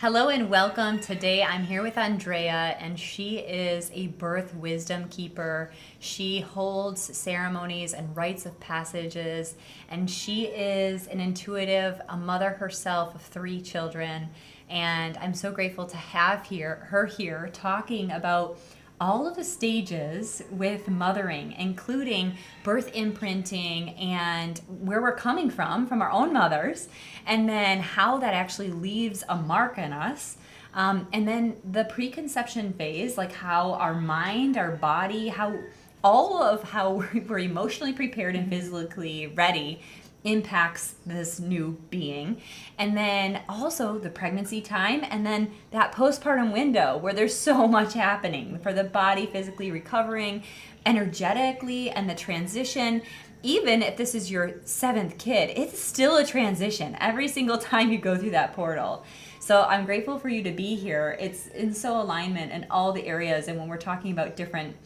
Hello and welcome. Today I'm here with Andrea, and she is a birth wisdom keeper. She holds ceremonies and rites of passages, and she is an intuitive, a mother herself of 3 children. And I'm so grateful to have her here talking about all of the stages with mothering, including birth imprinting and where we're coming from our own mothers, and then how that actually leaves a mark on us. And then the preconception phase, like how our mind, our body, how all of how we're emotionally prepared and physically ready impacts this new being. And then also the pregnancy time, and then that postpartum window where there's so much happening for the body, physically recovering, energetically, and the transition. Even if this is your 7th kid, it's still a transition every single time you go through that portal. So I'm grateful for you to be here. It's in so alignment in all the areas. And when we're talking about different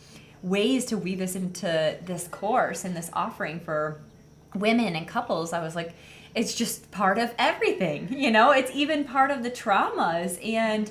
ways to weave this into this course and this offering for women and couples, I was like, it's just part of everything, it's even part of the traumas. And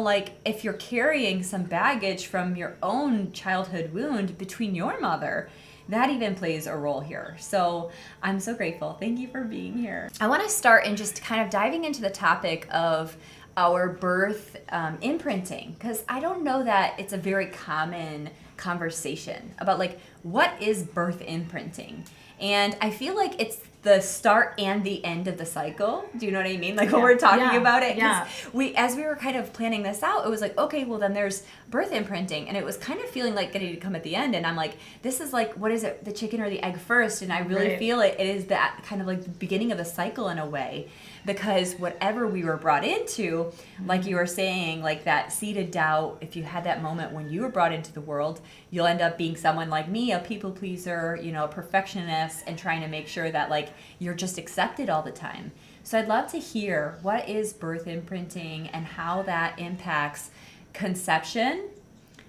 like if you're carrying some baggage from your own childhood wound between your mother, that even plays a role here. So I'm so grateful. Thank you for being here. I want to start in just kind of diving into the topic of our birth imprinting, because I don't know that it's a very common conversation about like what is birth imprinting. And I feel like it's the start and the end of the cycle. Do you know what I mean? Like when we're talking about it, because as we were kind of planning this out, it was like, okay, well then there's birth imprinting, and it was kind of feeling like getting to come at the end. And I'm like, this is like, what is it, the chicken or the egg first? And I really feel it is that kind of like the beginning of the cycle in a way, because whatever we were brought into, like you were saying, like that seeded doubt, if you had that moment when you were brought into the world, you'll end up being someone like me, a people pleaser, a perfectionist, and trying to make sure that like you're just accepted all the time. So I'd love to hear what is birth imprinting and how that impacts conception,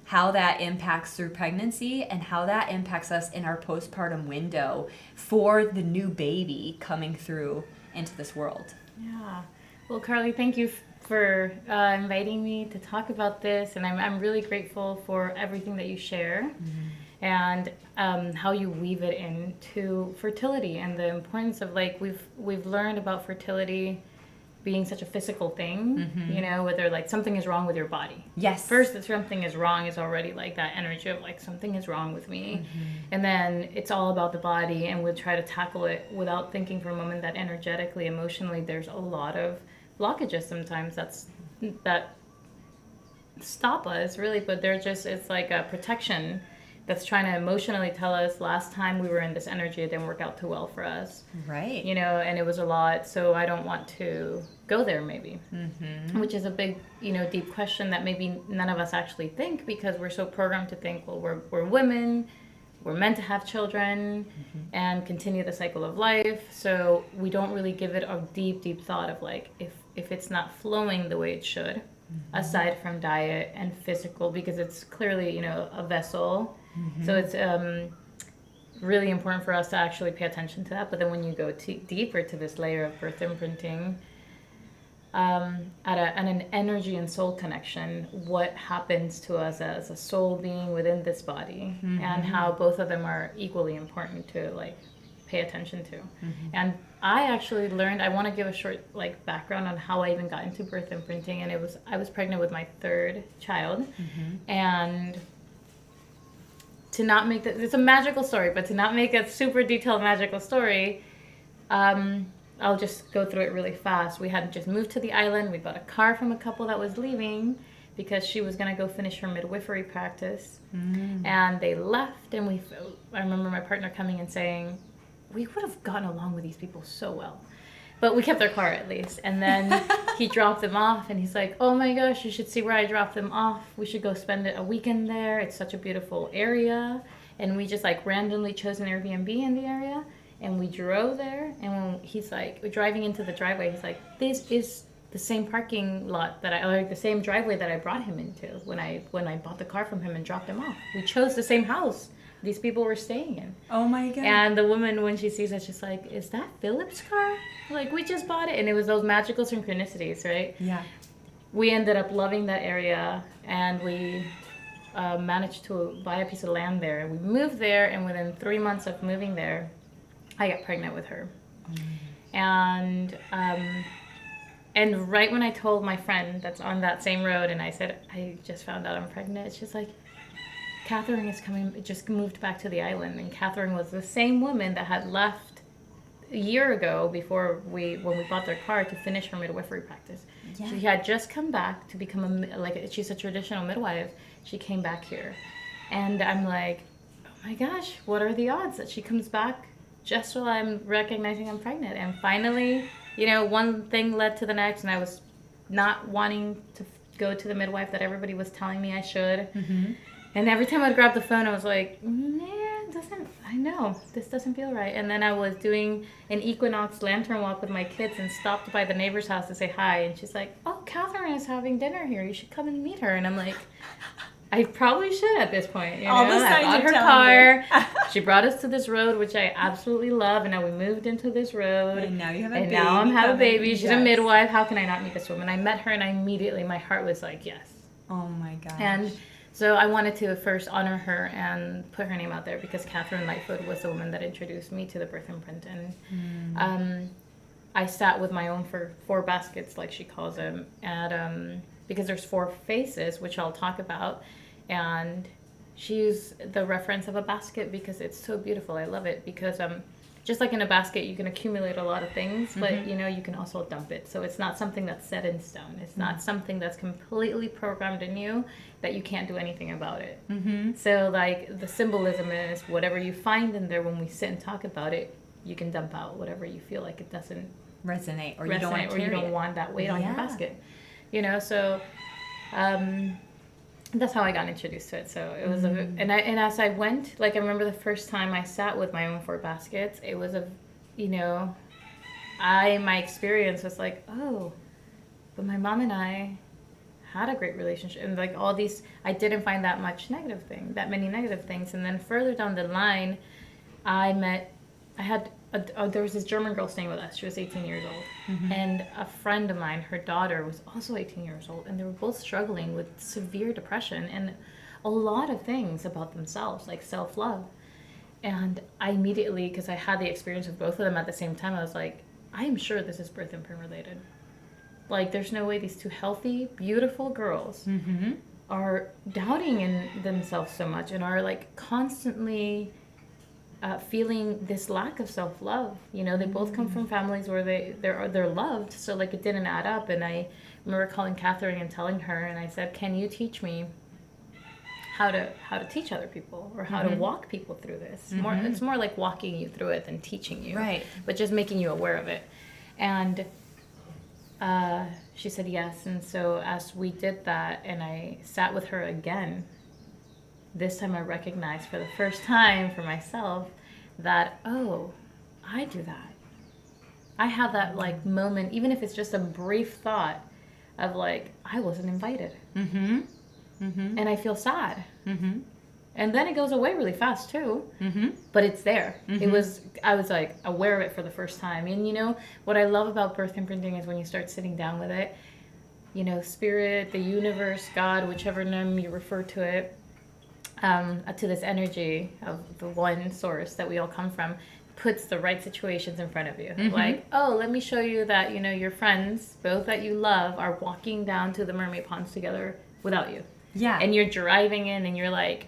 how that impacts through pregnancy, and how that impacts us in our postpartum window for the new baby coming through into this world. Yeah. Well, Carly, thank you for inviting me to talk about this, and I'm really grateful for everything that you share, and how you weave it into fertility and the importance of like we've learned about fertility being such a physical thing, whether like something is wrong with your body. Yes. First, if something is wrong is already like that energy of like something is wrong with me. And then it's all about the body, and we'll try to tackle it without thinking for a moment that energetically, emotionally, there's a lot of blockages sometimes that stop us really, but it's like a protection that's trying to emotionally tell us last time we were in this energy, it didn't work out too well for us. Right. And it was a lot, so I don't want to go there maybe. Which is a big, deep question that maybe none of us actually think, because we're so programmed to think, well, we're women, we're meant to have children and continue the cycle of life. So we don't really give it a deep, deep thought of like, if it's not flowing the way it should, aside from diet and physical, because it's clearly, a vessel. So it's really important for us to actually pay attention to that. But then when you go deeper to this layer of birth imprinting, at an energy and soul connection, what happens to us as a soul being within this body, and how both of them are equally important to like pay attention to. And I actually learned, I want to give a short like background on how I even got into birth imprinting. And I was pregnant with my 3rd child, and to not make it's a magical story, but to not make a super detailed magical story, I'll just go through it really fast. We had just moved to the island. We bought a car from a couple that was leaving because she was going to go finish her midwifery practice. And they left, and I remember my partner coming and saying, we would have gotten along with these people so well. But we kept their car at least. And then he dropped them off, and he's like, oh my gosh, you should see where I dropped them off. We should go spend a weekend there. It's such a beautiful area. And we just like randomly chose an Airbnb in the area, and we drove there. And when he's like, we're driving into the driveway, he's like, this is the same parking lot or the same driveway that I brought him into when I bought the car from him and dropped him off. We chose the same house these people were staying in. Oh my God. And the woman, when she sees us, she's like, is that Philip's car? Like, we just bought it. And it was those magical synchronicities, right? Yeah. we ended up loving that area, and we managed to buy a piece of land there. We moved there, and within 3 months of moving there, I got pregnant with her. And right when I told my friend that's on that same road, and I said, I just found out I'm pregnant, she's like, Catherine is coming, just moved back to the island. And Catherine was the same woman that had left a year ago before when we bought their car to finish her midwifery practice. Yeah. She had just come back to become she's a traditional midwife. She came back here. And I'm like, oh my gosh, what are the odds that she comes back just while I'm recognizing I'm pregnant? And finally, one thing led to the next, and I was not wanting to go to the midwife that everybody was telling me I should. Mm-hmm. And every time I'd grab the phone, I was like, I know, this doesn't feel right. And then I was doing an equinox lantern walk with my kids and stopped by the neighbor's house to say hi. And she's like, oh, Catherine is having dinner here. You should come and meet her. And I'm like, I probably should at this point. All the signs I bought her car. She brought us to this road, which I absolutely love. And now we moved into this road. And now you have a baby. And now I'm having a baby. She's a midwife. How can I not meet this woman? I met her, and immediately my heart was like, yes. Oh, my gosh. And so I wanted to first honor her and put her name out there, because Catherine Lightfoot was the woman that introduced me to the birth imprint. And I sat with my own four baskets, like she calls them, and because there's 4 faces, which I'll talk about. And she used the reference of a basket because it's so beautiful. I love it because just like in a basket, you can accumulate a lot of things, but you can also dump it. So it's not something that's set in stone. It's not something that's completely programmed in you that you can't do anything about it. Mm-hmm. So like the symbolism is whatever you find in there when we sit and talk about it, you can dump out whatever you feel like it doesn't resonate, or you don't want to carry or you don't want that weight on your basket. So that's how I got introduced to it. So it was and as I went, like I remember the first time I sat with my own 4 baskets, it was my experience was like, oh, but my mom and I had a great relationship, and like all these, I didn't find that many negative things. And then further down the line, there was this German girl staying with us. She was 18 years old. Mm-hmm. And a friend of mine, her daughter, was also 18 years old. And they were both struggling with severe depression and a lot of things about themselves, like self-love. And I immediately, because I had the experience of both of them at the same time, I was like, I'm sure this is birth imprint related. Like, there's no way these 2 healthy, beautiful girls are doubting in themselves so much and are like constantly feeling this lack of self-love. They both come from families where they're loved, so like it didn't add up. And I remember calling Catherine and telling her, and I said, can you teach me how to teach other people, or how to walk people through this? It's more like walking you through it than teaching you, right? But just making you aware of it. And she said yes. And so as we did that, and I sat with her again, this time I recognized for the first time for myself that, oh, I do that. I have that like moment, even if it's just a brief thought of like, I wasn't invited. Mm-hmm. Mm-hmm. And I feel sad. Mm-hmm. And then it goes away really fast too. Mm-hmm. But it's there. Mm-hmm. I was like aware of it for the first time. And what I love about birth imprinting is when you start sitting down with it, spirit, the universe, God, whichever name you refer to it, to this energy of the one source that we all come from, puts the right situations in front of you. Mm-hmm. Like, oh, let me show you that, your friends, both that you love, are walking down to the mermaid ponds together without you. Yeah. And you're driving in and you're like,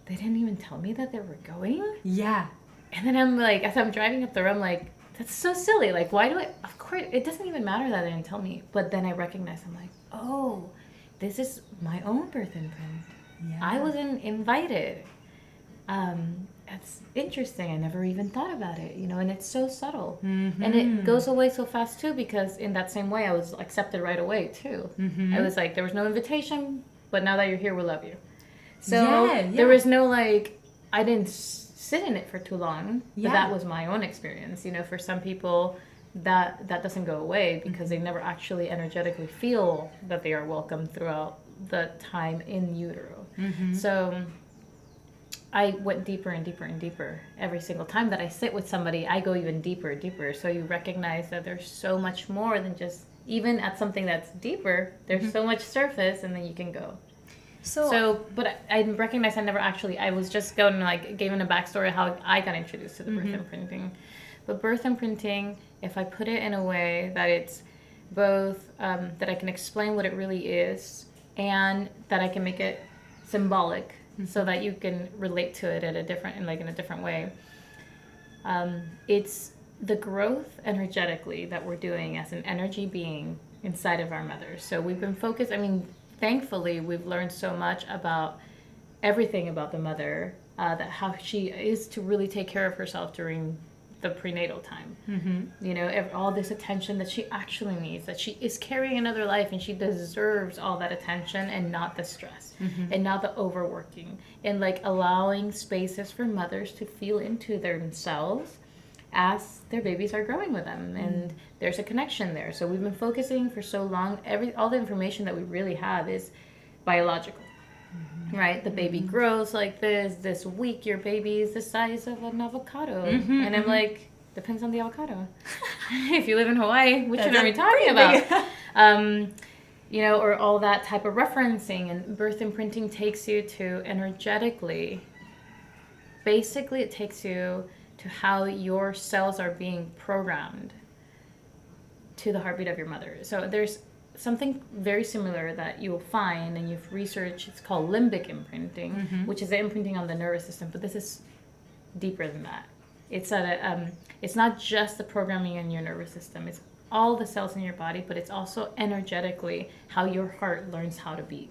they didn't even tell me that they were going? Yeah. And then I'm like, as I'm driving up the road, I'm like, that's so silly. Like, why do of course, it doesn't even matter that they didn't tell me. But then I recognize, I'm like, oh, this is my own birth imprint. Yeah. I wasn't invited. It's interesting. I never even thought about it, and it's so subtle. Mm-hmm. And it goes away so fast too, because in that same way, I was accepted right away too. Mm-hmm. I was like, there was no invitation, but now that you're here, we love you. So there was no like, I didn't sit in it for too long, but that was my own experience. For some people, that doesn't go away because they never actually energetically feel that they are welcome throughout the time in utero. Mm-hmm. So I went deeper and deeper and deeper. Every single time that I sit with somebody, I go even deeper and deeper. So you recognize that there's so much more than just even at something that's deeper, there's so much surface, and then you can go. But I recognize I was just going like giving a backstory of how I got introduced to the birth imprinting. But birth imprinting, if I put it in a way that it's both, that I can explain what it really is, and that I can make it symbolic so that you can relate to it in a different way. It's the growth energetically that we're doing as an energy being inside of our mother. So we've been focused, thankfully, we've learned so much about everything about the mother, that how she is to really take care of herself during the prenatal time. All this attention that she actually needs, that she is carrying another life and she deserves all that attention and not the stress and not the overworking, and like allowing spaces for mothers to feel into themselves as their babies are growing with them, and there's a connection there. So we've been focusing for so long, all the information that we really have is biological, right? The baby grows like this week your baby is the size of an avocado, and I'm like, depends on the avocado. If you live in Hawaii, which one are we talking about? Or all that type of referencing. And birth imprinting takes you to energetically, basically it takes you to how your cells are being programmed to the heartbeat of your mother. So there's something very similar that you'll find, and you've researched, it's called limbic imprinting, which is the imprinting on the nervous system, but this is deeper than that. It's it's not just the programming in your nervous system, it's all the cells in your body, but it's also energetically how your heart learns how to beat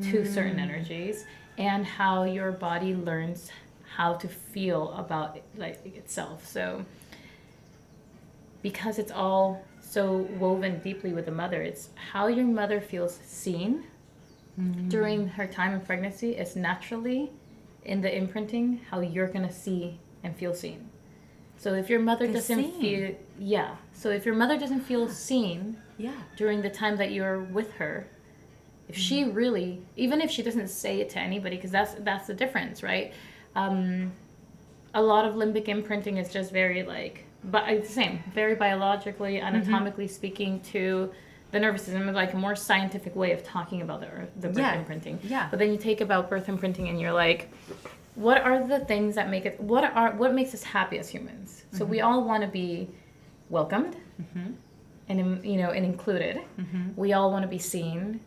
to certain energies, and how your body learns how to feel about itself. So because it's all so woven deeply with the mother, it's how your mother feels seen during her time in pregnancy is naturally in the imprinting how you're going to see and feel seen. So if your mother doesn't feel seen during the time that you're with her, if she really, even if she doesn't say it to anybody, because that's the difference, right? A lot of limbic imprinting is just very very biologically, anatomically speaking to the nervous system, like a more scientific way of talking about the birth imprinting. Yeah. But then you take about birth imprinting and you're like, what are the things that make it, what makes us happy as humans? So we all want to be welcomed and included. We all want to be seen.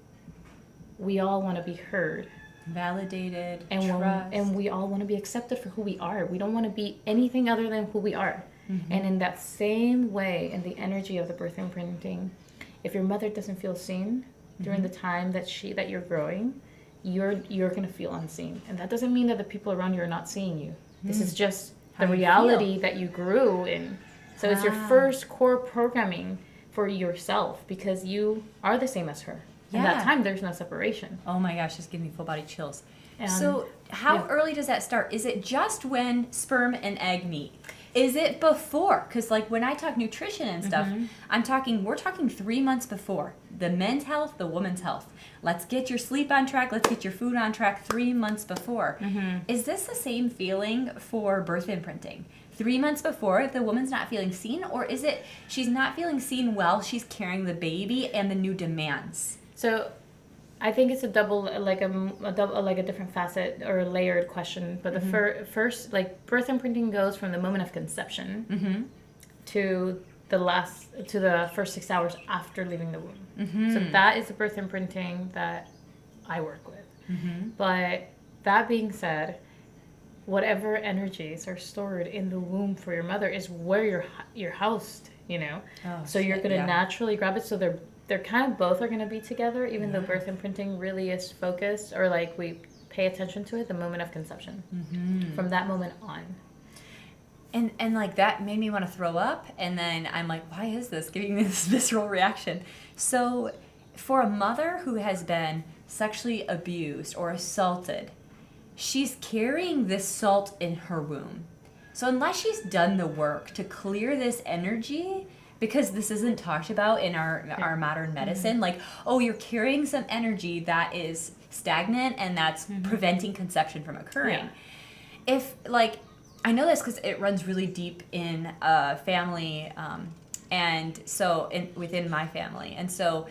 We all want to be heard. Validated, trust. And we all want to be accepted for who we are. We don't want to be anything other than who we are. And in that same way, in the energy of the birth imprinting, if your mother doesn't feel seen during the time that you're growing, you're going to feel unseen. And that doesn't mean that the people around you are not seeing you. This is just the reality that you grew in. So it's your first core programming for yourself, because you are the same as her. At that time, there's no separation. Oh my gosh, just give me full body chills. So how early does that start? Is it just when sperm and egg meet? Is it before? Because when I talk nutrition and stuff, we're talking 3 months before. The men's health, the woman's health. Let's get your sleep on track. Let's get your food on track 3 months before. Is this the same feeling for birth imprinting? 3 months before, the woman's not feeling seen? Or is it she's not feeling seen while she's carrying the baby and the new demands? So I think it's a different facet or layered question. But the first, birth imprinting goes from the moment of conception to the first 6 hours after leaving the womb. So that is the birth imprinting that I work with. But that being said, whatever energies are stored in the womb for your mother is where you're housed, so you're going to naturally grab it. So they're kind of both are going to be together, even though birth imprinting really is focused, or we pay attention to it the moment of conception, from that moment on. And that made me want to throw up, and then I'm like, why is this giving me this visceral reaction? So for a mother who has been sexually abused or assaulted, she's carrying this salt in her womb. So unless she's done the work to clear this energy, because this isn't talked about in our modern medicine, you're carrying some energy that is stagnant and that's preventing conception from occurring. If I know this because it runs really deep in family and so within my family. And so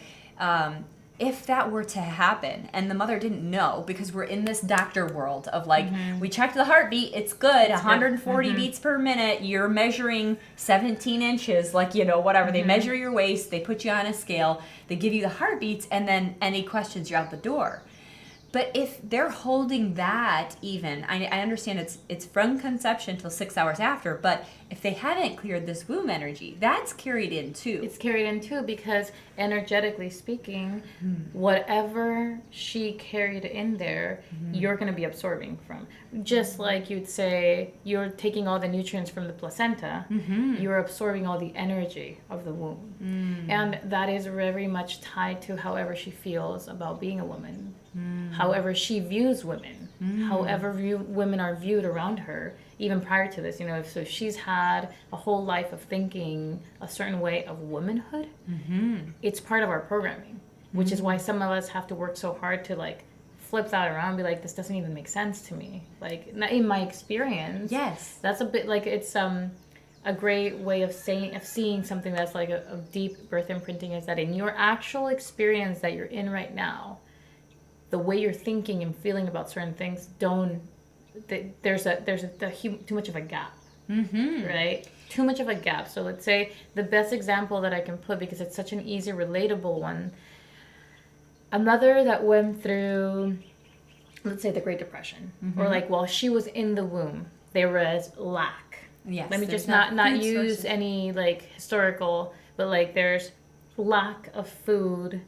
if that were to happen and the mother didn't know, because we're in this doctor world of like, we checked the heartbeat, it's good, 140 beats per minute, you're measuring 17 inches, like, you know, whatever. They measure your waist, they put you on a scale, they give you the heartbeats, and then any questions, you're out the door. But if they're holding that, even, I understand it's from conception till 6 hours after, but if they haven't cleared this womb energy, that's carried in too. It's carried in too, because energetically speaking, whatever she carried in there, you're going to be absorbing from. Just like you'd say, you're taking all the nutrients from the placenta, you're absorbing all the energy of the womb. And that is very much tied to however she feels about being a woman. However she views women, however women are viewed around her, even prior to this, you know, so she's had a whole life of thinking a certain way of womanhood, it's part of our programming, which is why some of us have to work so hard to like flip that around and be like, this doesn't even make sense to me. Like, in my experience, yes, that's a bit like, it's a great way of seeing something that's like a deep birth imprinting, is that in your actual experience that you're in right now, the way you're thinking and feeling about certain things there's too much of a gap, right? Too much of a gap. So let's say the best example that I can put, because it's such an easy, relatable one, a mother that went through, let's say, the Great Depression, or like while she was in the womb, there was lack. Yes. Let me just not use any like historical, but like there's lack of food,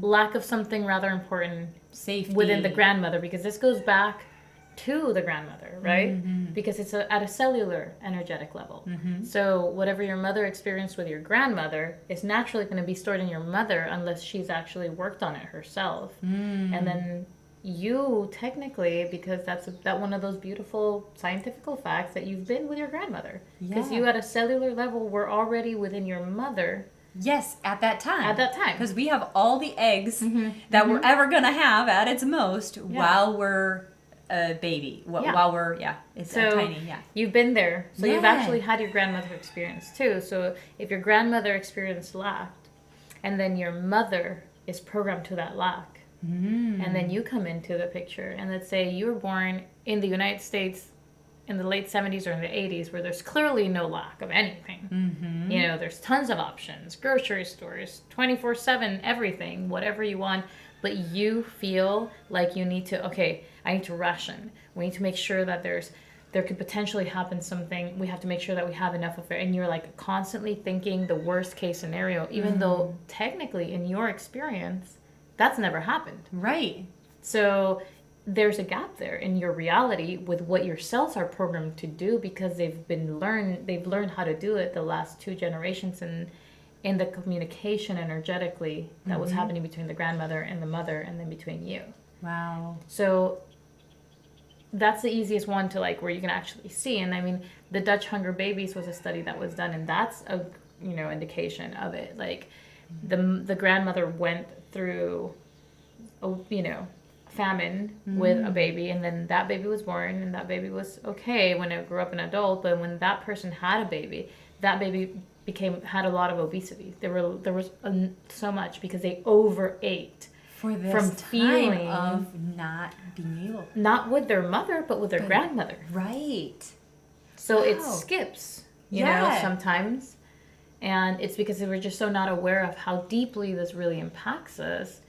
lack of something rather important, safety within the grandmother, because this goes back to the grandmother, right? Because it's at a cellular energetic level. So whatever your mother experienced with your grandmother is naturally going to be stored in your mother unless she's actually worked on it herself. And then you technically, because that's that one of those beautiful scientific facts, that you've been with your grandmother, because you at a cellular level were already within your mother. Yes, at that time. At that time. Because we have all the eggs that we're ever going to have at its most while we're a baby. While we're, it's so tiny, You've been there. So you've actually had your grandmother experience too. So if your grandmother experienced lack, and then your mother is programmed to that lack, and then you come into the picture, and let's say you were born in the United States in the late 70s or in the 80s, where there's clearly no lack of anything. You know, there's tons of options, grocery stores, 24/7, everything, whatever you want, but you feel like you need to, okay, I need to ration. We need to make sure that there could potentially happen something. We have to make sure that we have enough of it. And you're like constantly thinking the worst case scenario, even though technically in your experience, that's never happened. Right. So there's a gap there in your reality with what your cells are programmed to do, because they've learned how to do it the last 2 generations, and in the communication energetically that was happening between the grandmother and the mother, and then between you. Wow. So that's the easiest one to like, where you can actually see. And I mean, the Dutch hunger babies was a study that was done, and that's a indication of it. Like the grandmother went through famine with a baby, and then that baby was born, and that baby was okay when it grew up an adult. But when that person had a baby, that baby had a lot of obesity. There was so much, because they overate for this from time feeling of not being able, not with their mother, but with their grandmother. Right. So it skips, you know, sometimes, and it's because they were just so not aware of how deeply this really impacts us.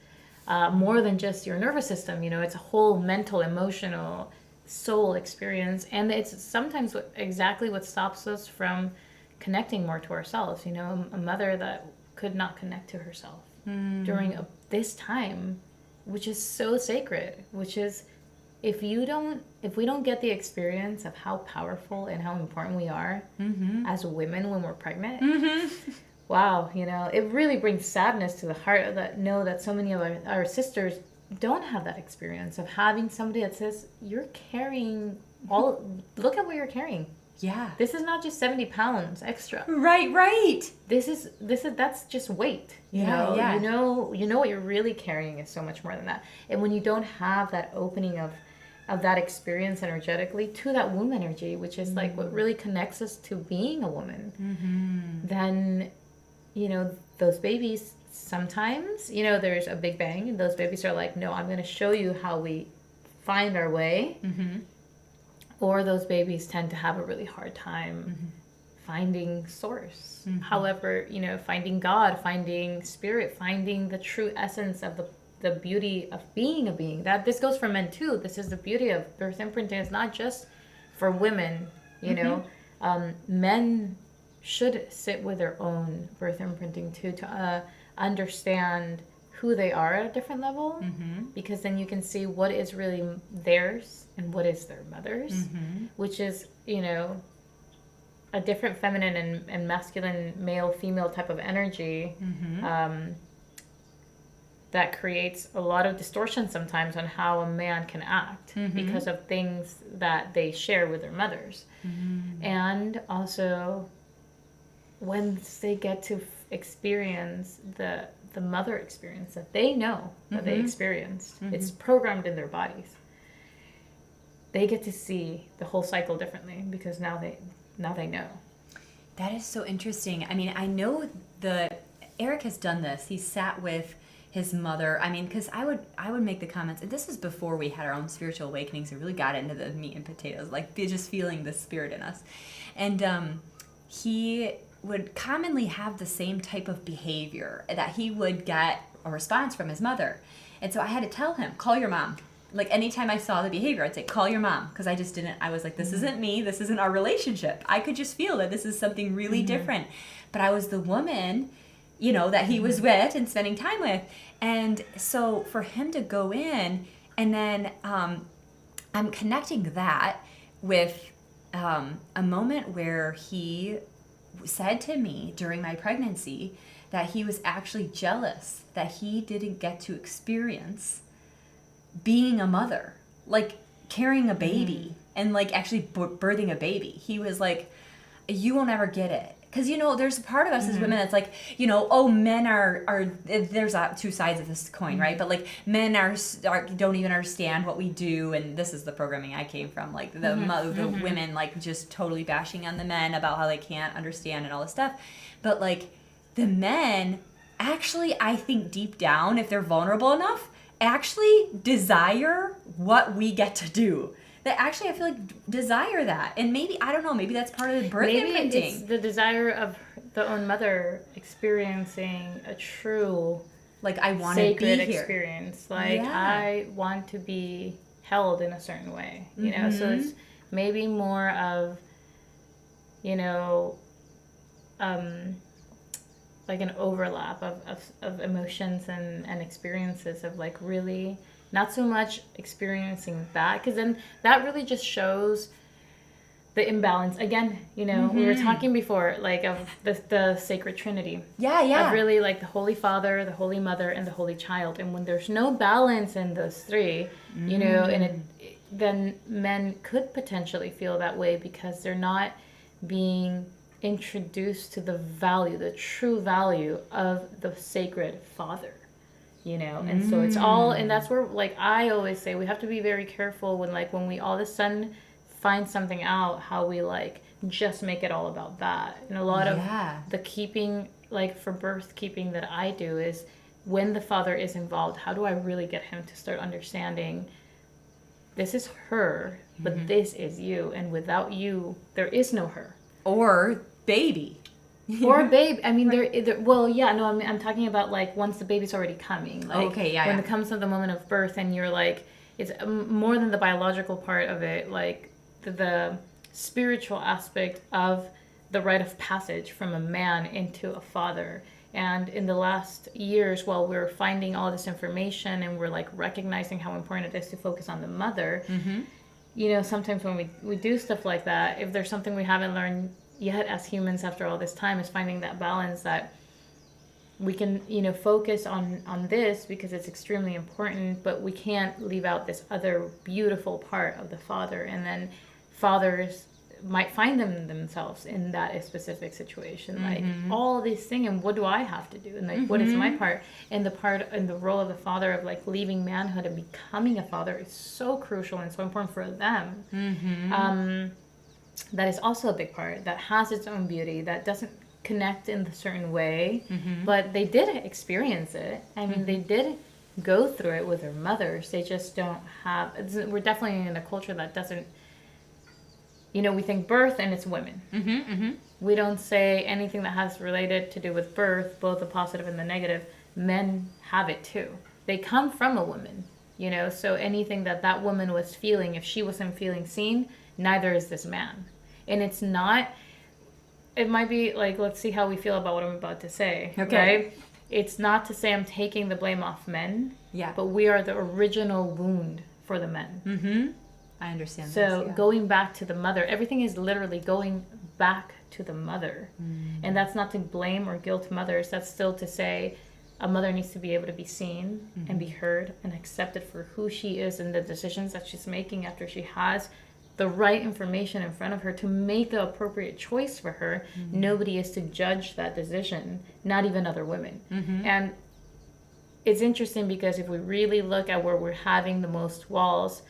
More than just your nervous system, it's a whole mental, emotional, soul experience. And it's sometimes exactly what stops us from connecting more to ourselves. A mother that could not connect to herself during this time, which is so sacred, which is if we don't get the experience of how powerful and how important we are as women when we're pregnant, wow, it really brings sadness to the heart that so many of our sisters don't have that experience of having somebody that says, you're carrying look at what you're carrying. Yeah. This is not just 70 pounds extra. Right. That's just weight. You know what you're really carrying is so much more than that. And when you don't have that opening of that experience energetically to that womb energy, which is like what really connects us to being a woman, then you know, those babies sometimes, you know, there's a big bang and those babies are like, no, I'm going to show you how we find our way. Or those babies tend to have a really hard time finding source. However, you know, finding God, finding spirit, finding the true essence of the beauty of being a being. That this goes for men too. This is the beauty of birth imprinting. It's not just for women, you know. Men should sit with their own birth imprinting too, to understand who they are at a different level, because then you can see what is really theirs and what is their mother's, which is, you know, a different feminine and masculine, male, female type of energy that creates a lot of distortion sometimes on how a man can act because of things that they share with their mothers. And also, when they get to experience the mother experience that they know that they experienced, it's programmed in their bodies. They get to see the whole cycle differently because now they know. That is so interesting. I mean, I know Eric has done this. He sat with his mother. I mean, because I would make the comments, and this is before we had our own spiritual awakenings and really got into the meat and potatoes, like just feeling the spirit in us. And he would commonly have the same type of behavior, that he would get a response from his mother. And so I had to tell him, call your mom. Like, anytime I saw the behavior, I'd say, call your mom. Because I was like, this isn't me. This isn't our relationship. I could just feel that this is something really different. But I was the woman, you know, that he was with and spending time with. And so for him to go in, and then I'm connecting that with a moment where he said to me during my pregnancy that he was actually jealous that he didn't get to experience being a mother, like carrying a baby and like actually birthing a baby. He was like, you will never get it. Because, you know, there's a part of us as women that's like, you know, oh, men are there's two sides of this coin, right? But like men are don't even understand what we do, and this is the programming I came from, like the women like just totally bashing on the men about how they can't understand and all this stuff. But like the men actually, I think deep down, if they're vulnerable enough, actually desire what we get to do. That actually, I feel like, desire that. And maybe, I don't know, maybe that's part of the birth imprinting. Maybe it's the desire of the own mother experiencing a true, like, I want to be here experience. Like, I want to be held in a certain way, you know? So it's maybe more of, you know, like an overlap of emotions and experiences of like really not so much experiencing that, because then that really just shows the imbalance again. You know, we were talking before like of the sacred trinity, of really like the Holy Father, the Holy Mother, and the Holy Child. And when there's no balance in those three, you know, and then men could potentially feel that way because they're not being introduced to the value, the true value of the sacred Father, you know. And so it's all, and that's where, like, I always say we have to be very careful when we all of a sudden find something out, how we like just make it all about that. And a lot of the keeping, like for birth keeping that I do, is when the Father is involved, how do I really get him to start understanding this is her, but this is you, and without you there is no her. Or baby. Or babe. I mean, I'm talking about like once the baby's already coming. Like, when it comes to the moment of birth, and you're like, it's more than the biological part of it, like the spiritual aspect of the rite of passage from a man into a father. And in the last years, while we're finding all this information and we're like recognizing how important it is to focus on the mother, you know, sometimes when we do stuff like that, if there's something we haven't learned yet as humans after all this time, is finding that balance that we can, you know, focus on this because it's extremely important, but we can't leave out this other beautiful part of the Father. And then fathers might find themselves in that specific situation, like all this thing, and what do I have to do, and like what is my part, and the role of the father of like leaving manhood and becoming a father is so crucial and so important for them. That is also a big part that has its own beauty, that doesn't connect in a certain way, but they did experience it. I mean, they did go through it with their mothers. They just don't have, we're definitely in a culture that doesn't, we think birth and it's women. We don't say anything that has related to do with birth, both the positive and the negative. Men have it too. They come from a woman, so anything that woman was feeling, if she wasn't feeling seen, neither is this man. And it's not, it might be like, let's see how we feel about what I'm about to say. Okay. Right? It's not to say I'm taking the blame off men. Yeah. But we are the original wound for the men. I understand. So going back to the mother, everything is literally going back to the mother. And that's not to blame or guilt mothers. That's still to say a mother needs to be able to be seen and be heard and accepted for who she is and the decisions that she's making after she has the right information in front of her to make the appropriate choice for her. Nobody is to judge that decision, not even other women. And it's interesting because if we really look at where we're having the most walls,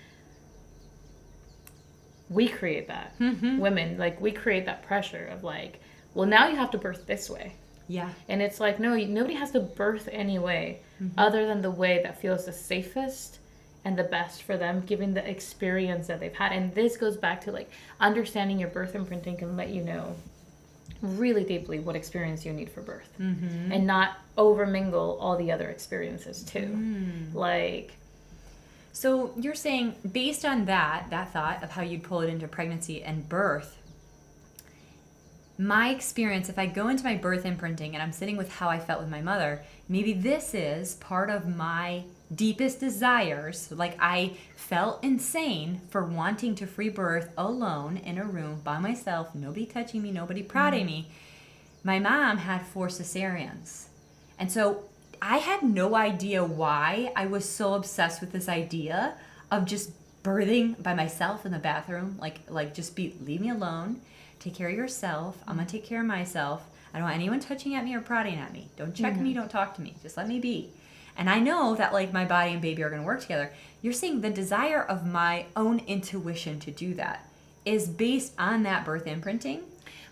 we create that. Women, like, we create that pressure of like, well, now you have to birth this way. Yeah. And it's like, no, nobody has to birth any way other than the way that feels the safest and the best for them, given the experience that they've had. And this goes back to like understanding your birth imprinting can let you know really deeply what experience you need for birth and not overmingle all the other experiences too. Like, so you're saying based on that thought of how you'd pull it into pregnancy and birth, my experience, if I go into my birth imprinting and I'm sitting with how I felt with my mother, maybe this is part of my deepest desires. Like, I felt insane for wanting to free birth alone in a room by myself, nobody touching me, nobody prodding me. My mom had 4 cesareans. And so I had no idea why I was so obsessed with this idea of just birthing by myself in the bathroom. Like just leave me alone. Take care of yourself. I'm going to take care of myself. I don't want anyone touching at me or prodding at me. Don't check me. Don't talk to me. Just let me be. And I know that like my body and baby are going to work together. You're saying the desire of my own intuition to do that is based on that birth imprinting?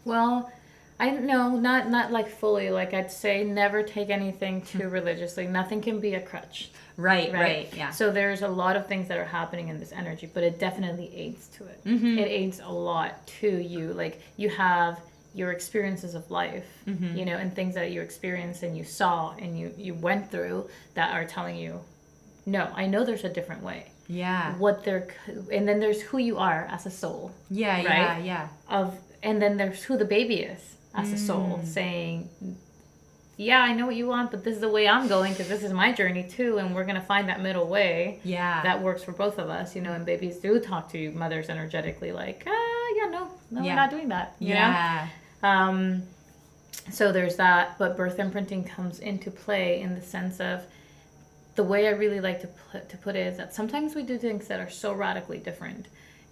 Well, I don't know, not like fully. Like, I'd say never take anything too religiously. Nothing can be a crutch. Right, yeah. So there's a lot of things that are happening in this energy, but it definitely aids to it. It aids a lot to you. Like, you have your experiences of life, and things that you experienced and you saw and you went through that are telling you, no, I know there's a different way. Yeah. And then there's who you are as a soul. Yeah, right? Yeah. And then there's who the baby is as a soul, saying, yeah, I know what you want, but this is the way I'm going because this is my journey too, and we're going to find that middle way that works for both of us, and babies do talk to mothers energetically like, no, we're not doing that, you know? So there's that, but birth imprinting comes into play in the sense of the way I really like to put it is that sometimes we do things that are so radically different,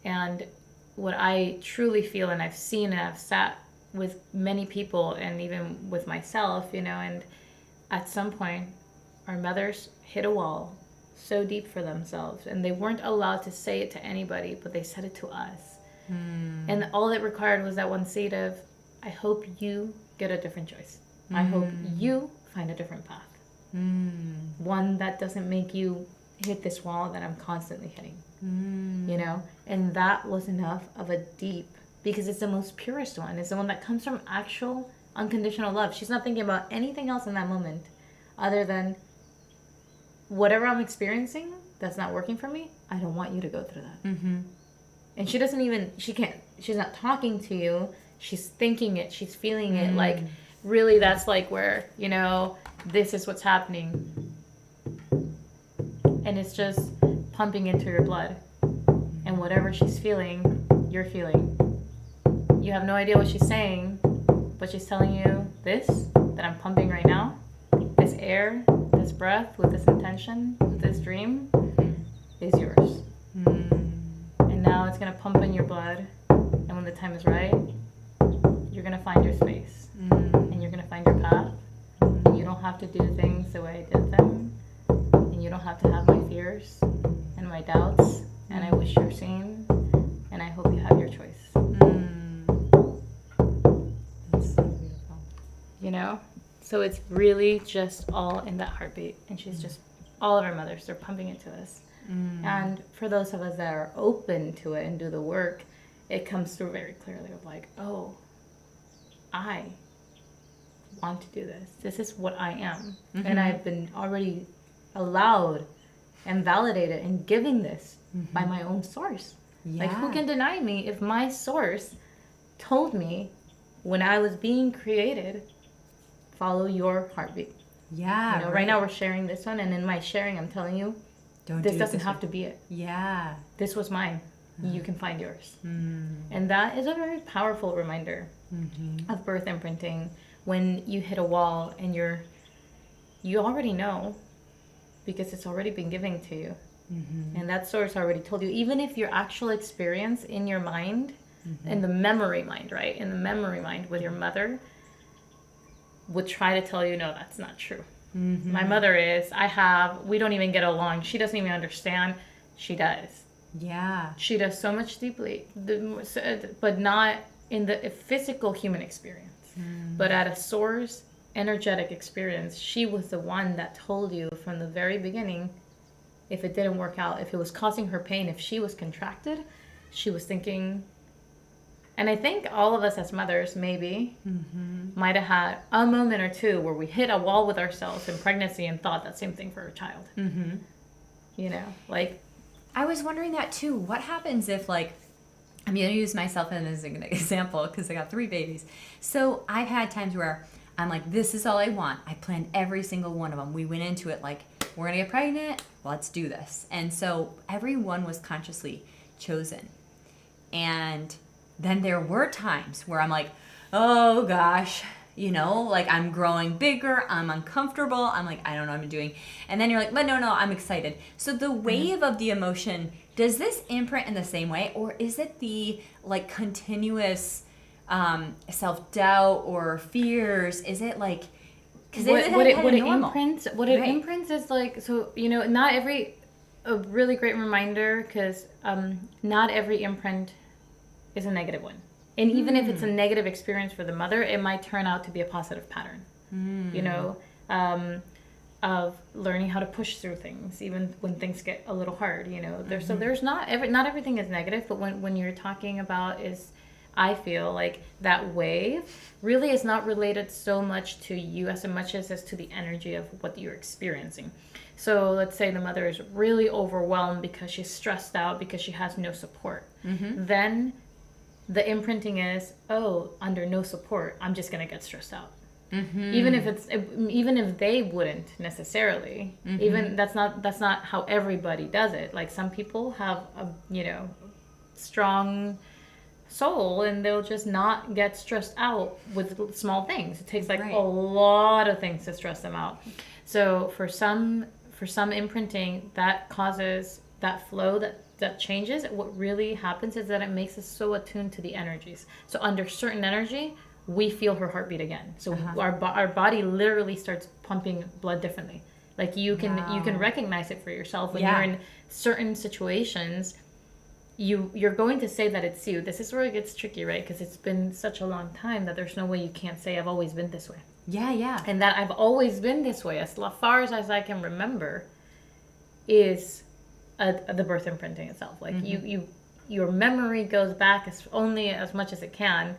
and what I truly feel, and I've seen and I've sat with many people and even with myself, and at some point our mothers hit a wall so deep for themselves and they weren't allowed to say it to anybody, but they said it to us. And all it required was that one seed of, I hope you get a different choice. I hope you find a different path. One that doesn't make you hit this wall that I'm constantly hitting. And that was enough of a deep, because it's the most purest one. It's the one that comes from actual unconditional love. She's not thinking about anything else in that moment other than whatever I'm experiencing that's not working for me. I don't want you to go through that. And she doesn't even, she's not talking to you. She's thinking it. She's feeling it. Like, really, that's like where, this is what's happening. And it's just pumping into your blood. And whatever she's feeling, you're feeling. You have no idea what she's saying, but she's telling you this, that I'm pumping right now, this air, this breath, with this intention, with this dream, is yours. And now it's going to pump in your blood. And when the time is right, you're going to find your space. And you're going to find your path. And you don't have to do things the way I did them. And you don't have to have my fears and my doubts. And I wish you're seen. And I hope you have your choice. That's so beautiful. know? So it's really just all in that heartbeat. And she's just, all of our mothers, they're pumping it to us. And for those of us that are open to it and do the work, it comes through very clearly of like, oh, I want to do this. This is what I am. And I've been already allowed and validated and given this by my own source. Yeah. Like, who can deny me if my source told me when I was being created, follow your heartbeat? Yeah. You know, right now we're sharing this one, and in my sharing, I'm telling you, this doesn't have to be it. Yeah. This was mine. You can find yours. And that is a very powerful reminder of birth imprinting. When you hit a wall and you already know, because it's already been given to you. And that source already told you, even if your actual experience in your mind, in the memory mind, right? In the memory mind with your mother would try to tell you, no, that's not true. My mother is, we don't even get along. She doesn't even understand. She does. Yeah. She does so much deeply, but not in the physical human experience. But at a source, energetic experience, she was the one that told you from the very beginning, if it didn't work out, if it was causing her pain, if she was contracted, she was thinking. And I think all of us as mothers maybe might have had a moment or two where we hit a wall with ourselves in pregnancy and thought that same thing for a child. You know, like. I was wondering that too. What happens if, like, I'm going to use myself as an example because I got 3 babies. So I've had times where I'm like, this is all I want. I planned every single one of them. We went into it like, we're going to get pregnant. Let's do this. And so everyone was consciously chosen. And then there were times where I'm like, oh gosh, you know, like I'm growing bigger, I'm uncomfortable, I'm like, I don't know what I'm doing. And then you're like, but no, I'm excited. So the wave of the emotion, does this imprint in the same way, or is it the like continuous self-doubt or fears? Is it like, because what it imprints is like, so, you know, a really great reminder, because not every imprint is a negative one. And even if it's a negative experience for the mother, it might turn out to be a positive pattern, you know, of learning how to push through things, even when things get a little hard, you know. So there's not everything is negative, but when you're talking about I feel like that wave really is not related so much to you as much as to the energy of what you're experiencing. So let's say the mother is really overwhelmed because she's stressed out because she has no support. Then the imprinting is, oh, under no support, I'm just gonna get stressed out. Even if they wouldn't necessarily, even that's not how everybody does it. Like, some people have a, you know, strong soul and they'll just not get stressed out with small things. It takes like a lot of things to stress them out. So for some imprinting, that causes that flow that changes. What really happens is that it makes us so attuned to the energies. So under certain energy, we feel her heartbeat again. So our body literally starts pumping blood differently. Like you can recognize it for yourself when you're in certain situations. You're going to say that it's you. This is where it gets tricky, right? Because it's been such a long time that there's no way you can't say I've always been this way. Yeah. And that I've always been this way, as far as I can remember, is the birth imprinting itself. Like your memory goes back only as much as it can,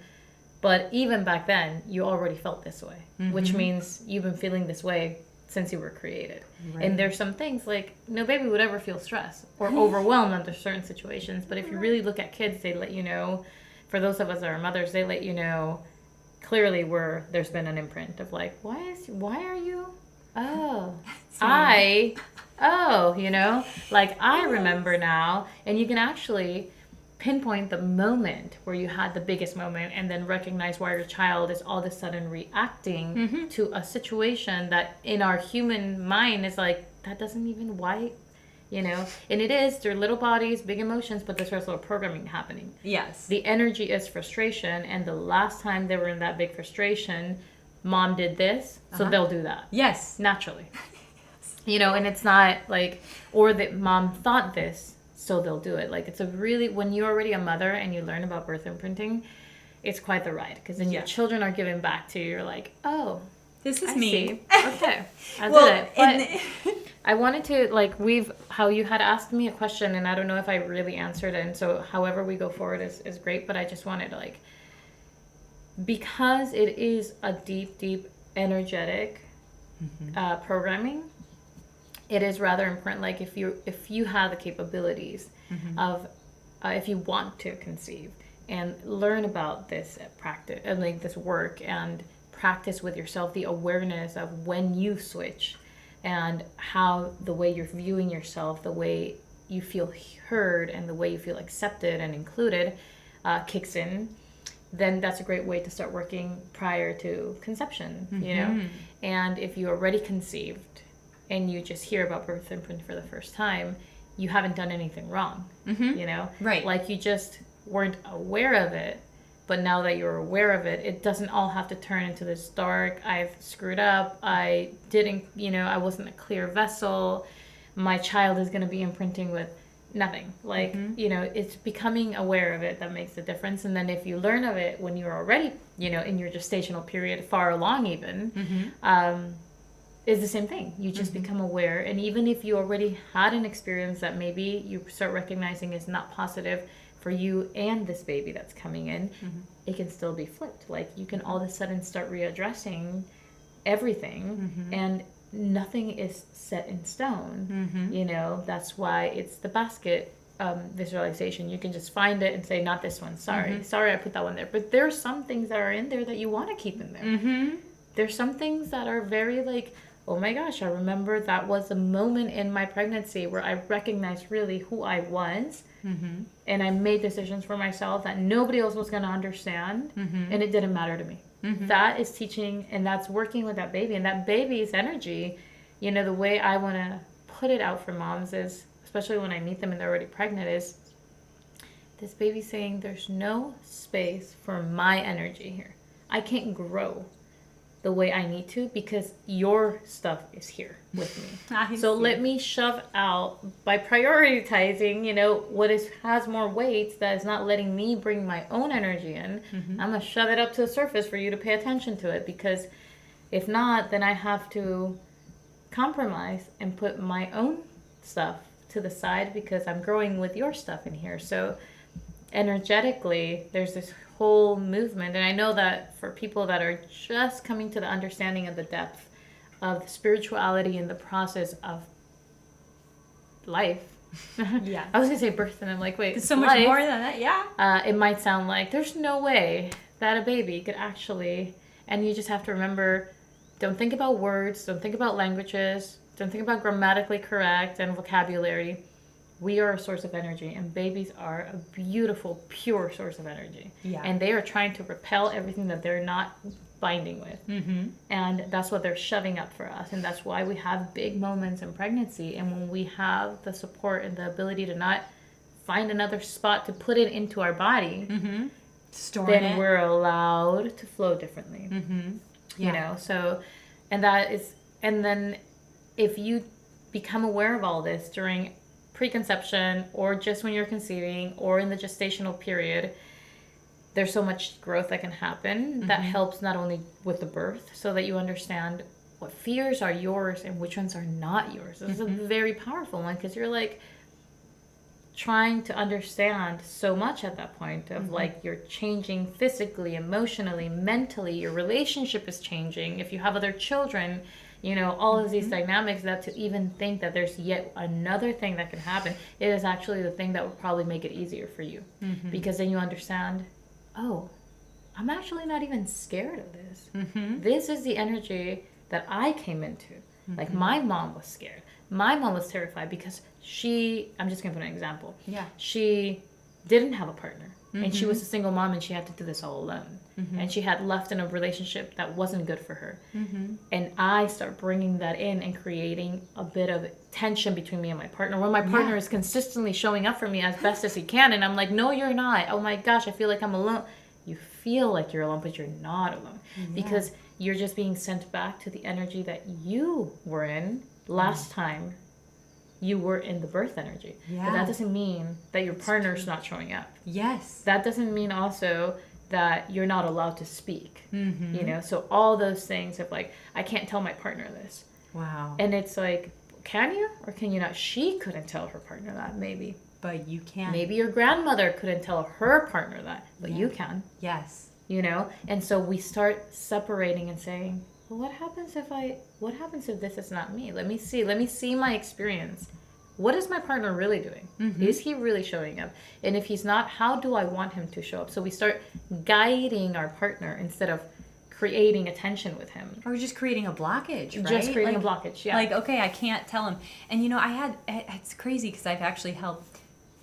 but even back then you already felt this way, which means you've been feeling this way since you were created. And there's some things like no baby would ever feel stressed or overwhelmed under certain situations, but if you really look at kids, they let you know. For those of us that are mothers, they let you know clearly where there's been an imprint of like, why are you you know, like I remember now. And you can actually pinpoint the moment where you had the biggest moment and then recognize why your child is all of a sudden reacting to a situation that in our human mind is like, that doesn't even, why, you know. And it is, they're little bodies, big emotions, but there's also programming happening. Yes. The energy is frustration, and the last time they were in that big frustration, mom did this, so they'll do that. Yes. Naturally. You know, and it's not like, or that mom thought this, so they'll do it. Like, it's a really, when you're already a mother and you learn about birth imprinting, it's quite the ride, because then your children are given back to you. You're like, oh, this is I me. see. Okay, I did it. But I wanted to, like, how you had asked me a question, and I don't know if I really answered it. And so however we go forward is great, but I just wanted to, like, because it is a deep energetic programming, it is rather important. Like, if you have the capabilities of, if you want to conceive and learn about this practice and like this work and practice with yourself the awareness of when you switch and how the way you're viewing yourself, the way you feel heard and the way you feel accepted and included kicks in, then that's a great way to start working prior to conception, you know? And if you already conceived and you just hear about birth imprint for the first time, you haven't done anything wrong, you know? Right. Like, you just weren't aware of it, but now that you're aware of it, it doesn't all have to turn into this dark, I've screwed up, I didn't, you know, I wasn't a clear vessel, my child is going to be imprinting with nothing. Like, you know, it's becoming aware of it that makes the difference. And then if you learn of it when you're already, you know, in your gestational period, far along even, is the same thing. You just become aware. And even if you already had an experience that maybe you start recognizing is not positive for you and this baby that's coming in, it can still be flipped. Like, you can all of a sudden start readdressing everything, and nothing is set in stone. You know, that's why it's the basket visualization. You can just find it and say, not this one, sorry I put that one there. But there are some things that are in there that you want to keep in there. There's some things that are very like, oh my gosh, I remember that was a moment in my pregnancy where I recognized really who I was, and I made decisions for myself that nobody else was going to understand, and it didn't matter to me. That is teaching, and that's working with that baby, and that baby's energy. You know, the way I want to put it out for moms is, especially when I meet them and they're already pregnant, is this baby saying, there's no space for my energy here. I can't grow the way I need to because your stuff is here with me. So let me shove out by prioritizing, you know, what has more weight that is not letting me bring my own energy in. I'm going to shove it up to the surface for you to pay attention to it, because if not, then I have to compromise and put my own stuff to the side because I'm growing with your stuff in here. So energetically, there's this whole movement, and I know that for people that are just coming to the understanding of the depth of spirituality in the process of life. Yeah. I was gonna say birth, and I'm like, wait, it's so much more than that. Yeah. It might sound like there's no way that a baby could actually, and you just have to remember, don't think about words, don't think about languages, don't think about grammatically correct and vocabulary. We are a source of energy, and babies are a beautiful, pure source of energy. Yeah. And they are trying to repel everything that they're not binding with. And that's what they're shoving up for us. And that's why we have big moments in pregnancy. And when we have the support and the ability to not find another spot to put it into our body, then we're allowed to flow differently. You know, so, and then if you become aware of all this during preconception or just when you're conceiving or in the gestational period, there's so much growth that can happen that helps not only with the birth, so that you understand what fears are yours and which ones are not yours. This is a very powerful one, because you're like trying to understand so much at that point of like, you're changing physically, emotionally, mentally, your relationship is changing. If you have other children, you know, all of these dynamics, that to even think that there's yet another thing that can happen, it is actually the thing that will probably make it easier for you. Because then you understand, oh, I'm actually not even scared of this. This is the energy that I came into. Like, my mom was scared. My mom was terrified because I'm just going to put an example. Yeah. She didn't have a partner. And she was a single mom, and she had to do this all alone. And she had left in a relationship that wasn't good for her. And I start bringing that in and creating a bit of tension between me and my partner, when my partner is consistently showing up for me as best as he can. And I'm like, no, you're not. Oh my gosh, I feel like I'm alone. You feel like you're alone, but you're not alone. Because you're just being sent back to the energy that you were in last time you were in the birth energy. But that doesn't mean that your partner's not showing up. That doesn't mean also that you're not allowed to speak. You know, so all those things of like, I can't tell my partner this. Wow. And it's like, can you or can you not? She couldn't tell her partner that, maybe. But you can. Maybe your grandmother couldn't tell her partner that, but you can. Yes. You know? And so we start separating and saying, well, what happens if this is not me? Let me see my experience. What is my partner really doing? Is he really showing up? And if he's not, how do I want him to show up? So we start guiding our partner instead of creating a tension with him. Or just creating a blockage, right? Just creating a blockage, yeah. Like, okay, I can't tell him. And, you know, it's crazy because I've actually helped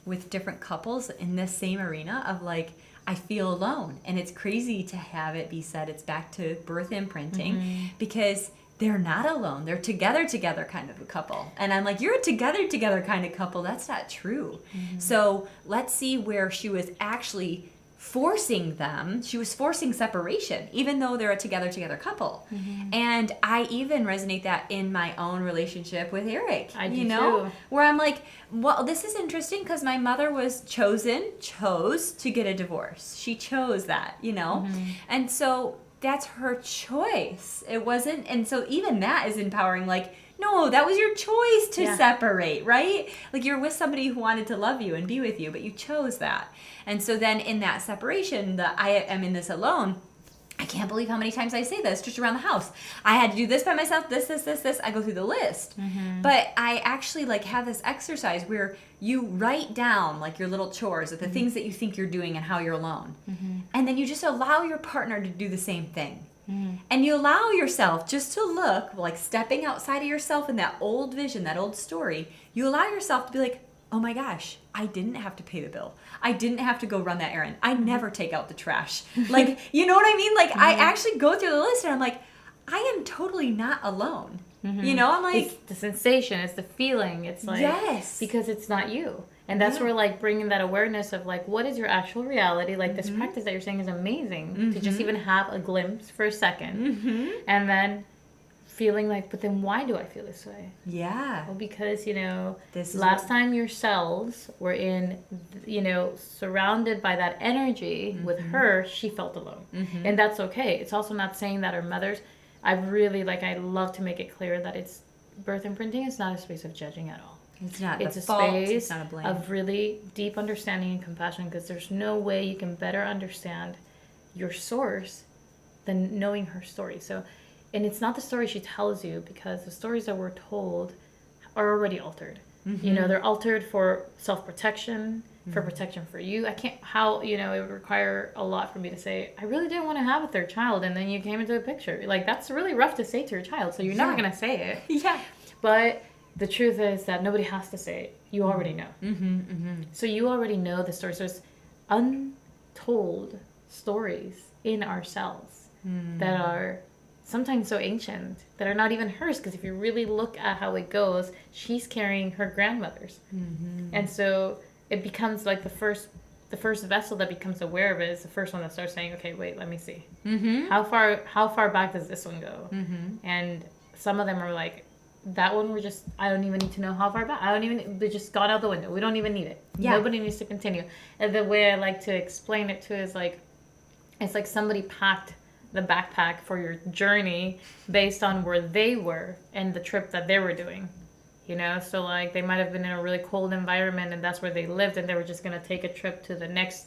with different couples in this same arena of like, I feel alone. And it's crazy to have it be said, it's back to birth imprinting because they're not alone. They're together kind of a couple. And I'm like, you're a together kind of couple. That's not true. So let's see where she was actually forcing them. She was forcing separation, even though they're a together couple. And I even resonate that in my own relationship with Eric. I do you know, too. where I'm like, well, this is interesting because my mother chose to get a divorce. She chose that, you know, and so that's her choice. It wasn't, and so even that is empowering. Like, no, that was your choice to separate, right? Like you're with somebody who wanted to love you and be with you, but you chose that. And so then in that separation, I am in this alone. I can't believe how many times I say this just around the house. I had to do this by myself, this. I go through the list. But I actually like have this exercise where you write down like your little chores of the things that you think you're doing and how you're alone. And then you just allow your partner to do the same thing. And you allow yourself just to look like stepping outside of yourself in that old vision, that old story. You allow yourself to be like, oh my gosh, I didn't have to pay the bill. I didn't have to go run that errand. I never take out the trash. Like, you know what I mean? Like, I actually go through the list and I'm like, I am totally not alone. You know, I'm like... It's the sensation, it's the feeling. It's like... Yes. Because it's not you. And that's where, like, bringing that awareness of, like, what is your actual reality? Like, this practice that you're saying is amazing. To just even have a glimpse for a second. And then feeling like, but then why do I feel this way? Yeah. Well, because, you know, This is last time your cells were in, you know, surrounded by that energy with her, she felt alone. And that's okay. It's also not saying that our mothers... I love to make it clear that it's birth imprinting is not a space of judging at all. It's not It's a a fault. space It's not a blame. of really deep understanding and compassion, because there's no way you can better understand your source than knowing her story. So, and it's not the story she tells you, because the stories that we're told are already altered. You know, they're altered for self-protection, for protection for you. It would require a lot for me to say, I really didn't want to have a third child, and then you came into the picture. Like, that's really rough to say to your child, so you're never going to say it. Yeah. But the truth is that nobody has to say it. You already know. So you already know the story. So it's untold stories in ourselves that are sometimes so ancient, that are not even hers, because if you really look at how it goes, she's carrying her grandmother's. And so it becomes like the first vessel that becomes aware of it is the first one that starts saying, okay, wait, let me see. How far back does this one go? And some of them are like, that one I don't even need to know how far back. They just got out the window. We don't even need it. Nobody needs to continue. And the way I like to explain it too is like, it's like somebody packed the backpack for your journey based on where they were and the trip that they were doing. You know, so like they might have been in a really cold environment and that's where they lived, and they were just going to take a trip to the next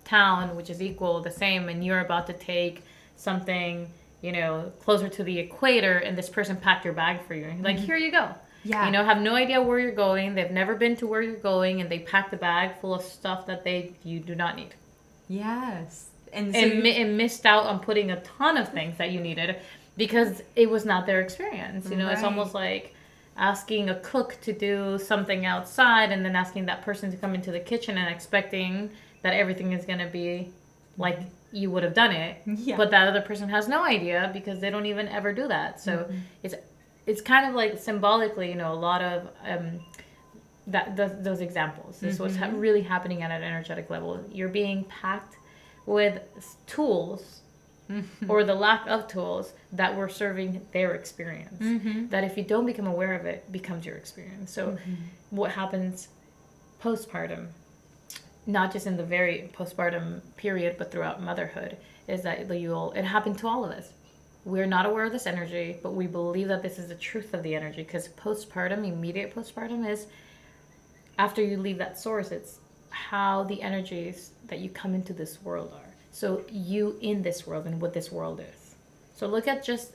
town, which is equal, the same, and you're about to take something, you know, closer to the equator, and this person packed your bag for you. Like, here you go. Yeah. You know, have no idea where you're going. They've never been to where you're going, and they packed the bag full of stuff that you do not need. Yes. And so and missed out on putting a ton of things that you needed because it was not their experience. You know, It's almost like asking a cook to do something outside and then asking that person to come into the kitchen and expecting that everything is going to be like you would have done it. But that other person has no idea because they don't even ever do that. So it's kind of like symbolically, you know, a lot of those examples. This is what's really happening at an energetic level. You're being packed with tools or the lack of tools that were serving their experience. That if you don't become aware of it, becomes your experience. So what happens postpartum not just in the very postpartum period, but throughout motherhood, is that it happened to all of us. We're not aware of this energy, but we believe that this is the truth of the energy, because postpartum, immediate postpartum, is after you leave that source, it's how the energies that you come into this world are. So you in this world and what this world is. So look at just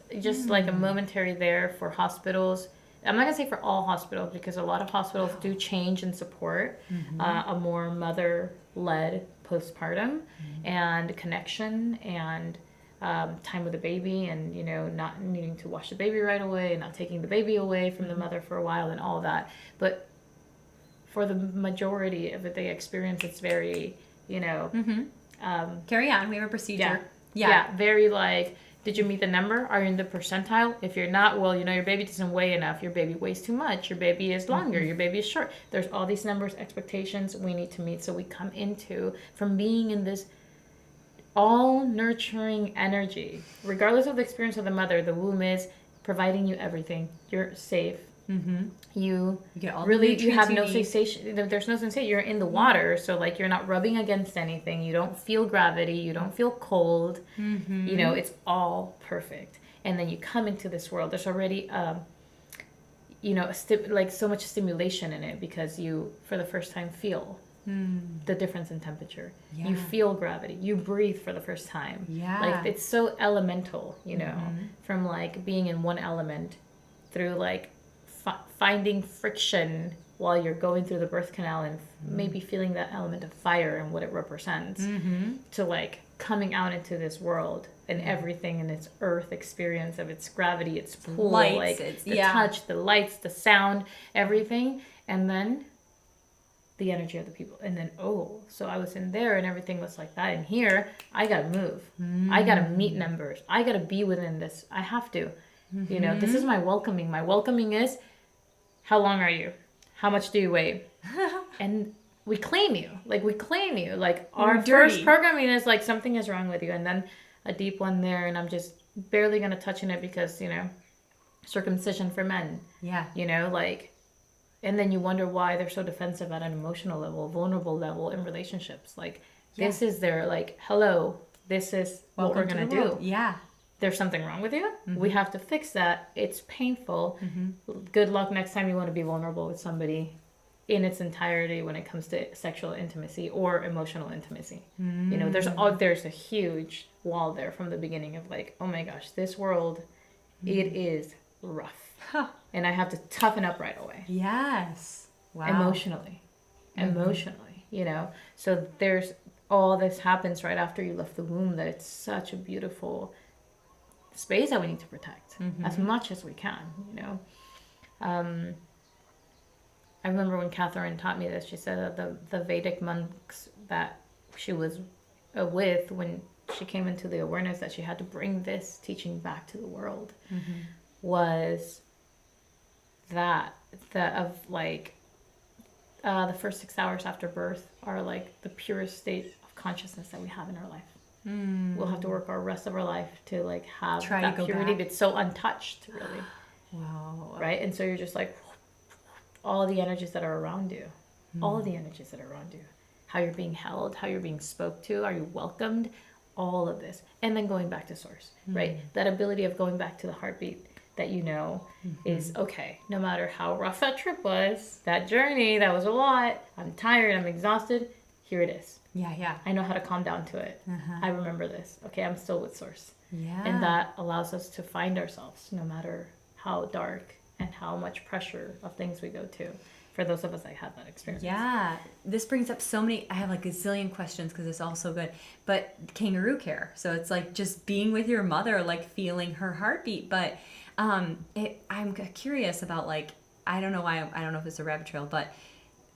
like a momentary there for hospitals. I'm not going to say for all hospitals, because a lot of hospitals do change and support a more mother-led postpartum and connection and time with the baby, and not needing to wash the baby right away and not taking the baby away from the mother for a while and all of that. But for the majority of the experience, it's very carry on, we have a procedure. Yeah, very like, did you meet the number? Are you in the percentile? If you're not, well, your baby doesn't weigh enough. Your baby weighs too much. Your baby is longer. Your baby is short. There's all these numbers, expectations we need to meet. So we come into, from being in this all nurturing energy, regardless of the experience of the mother, the womb is providing you everything. You're safe. You get all really, the you have no need. sensation. There's no sensation. You're in the water, so like you're not rubbing against anything. You don't feel gravity. You don't feel cold. It's all perfect. And then you come into this world. There's already like so much stimulation in it, because you for the first time feel the difference in temperature. You feel gravity. You breathe for the first time. Like it's so elemental, from like being in one element through like finding friction while you're going through the birth canal and maybe feeling that element of fire and what it represents, to like coming out into this world and everything in its earth experience of its gravity, its pull, lights, like the touch, the lights, the sound, everything. And then the energy of the people. And then, so I was in there and everything was like that. And here, I gotta move. I gotta meet numbers. I gotta be within this. I have to. This is my welcoming. My welcoming is, how long are you? How much do you weigh? And we claim you. Like our first programming is like, something is wrong with you. And then a deep one there, and I'm just barely going to touch on it because, circumcision for men. Yeah. And then you wonder why they're so defensive at an emotional level, vulnerable level in relationships. Like, this is their, like, hello, this is what we're going to do. Yeah. There's something wrong with you. We have to fix that. It's painful. Good luck next time you want to be vulnerable with somebody in its entirety when it comes to sexual intimacy or emotional intimacy. There's a huge wall there from the beginning of like, oh my gosh, this world, it is rough. And I have to toughen up right away. Yes. Wow. Emotionally. So there's all this happens right after you left the womb, that it's such a beautiful space that we need to protect as much as we can, I remember when Catherine taught me this, she said that the Vedic monks that she was with, when she came into the awareness that she had to bring this teaching back to the world, was the first 6 hours after birth are like the purest state of consciousness that we have in our life. We'll have to work our rest of our life to like have that purity. It's so untouched, really. Wow. Right? And so you're just like, all the energies that are around you, how you're being held, how you're being spoke to, are you welcomed, all of this. And then going back to source, right? That ability of going back to the heartbeat that is okay. No matter how rough that trip was, that journey, that was a lot. I'm tired, I'm exhausted. Here it is. Yeah. I know how to calm down to it. I remember this. Okay, I'm still with source. Yeah. And that allows us to find ourselves no matter how dark and how much pressure of things we go to. For those of us that had that experience. Yeah. This brings up so many, I have like a zillion questions because it's all so good. But kangaroo care. So it's like just being with your mother, like feeling her heartbeat. But I'm curious about like, I don't know if it's a rabbit trail, but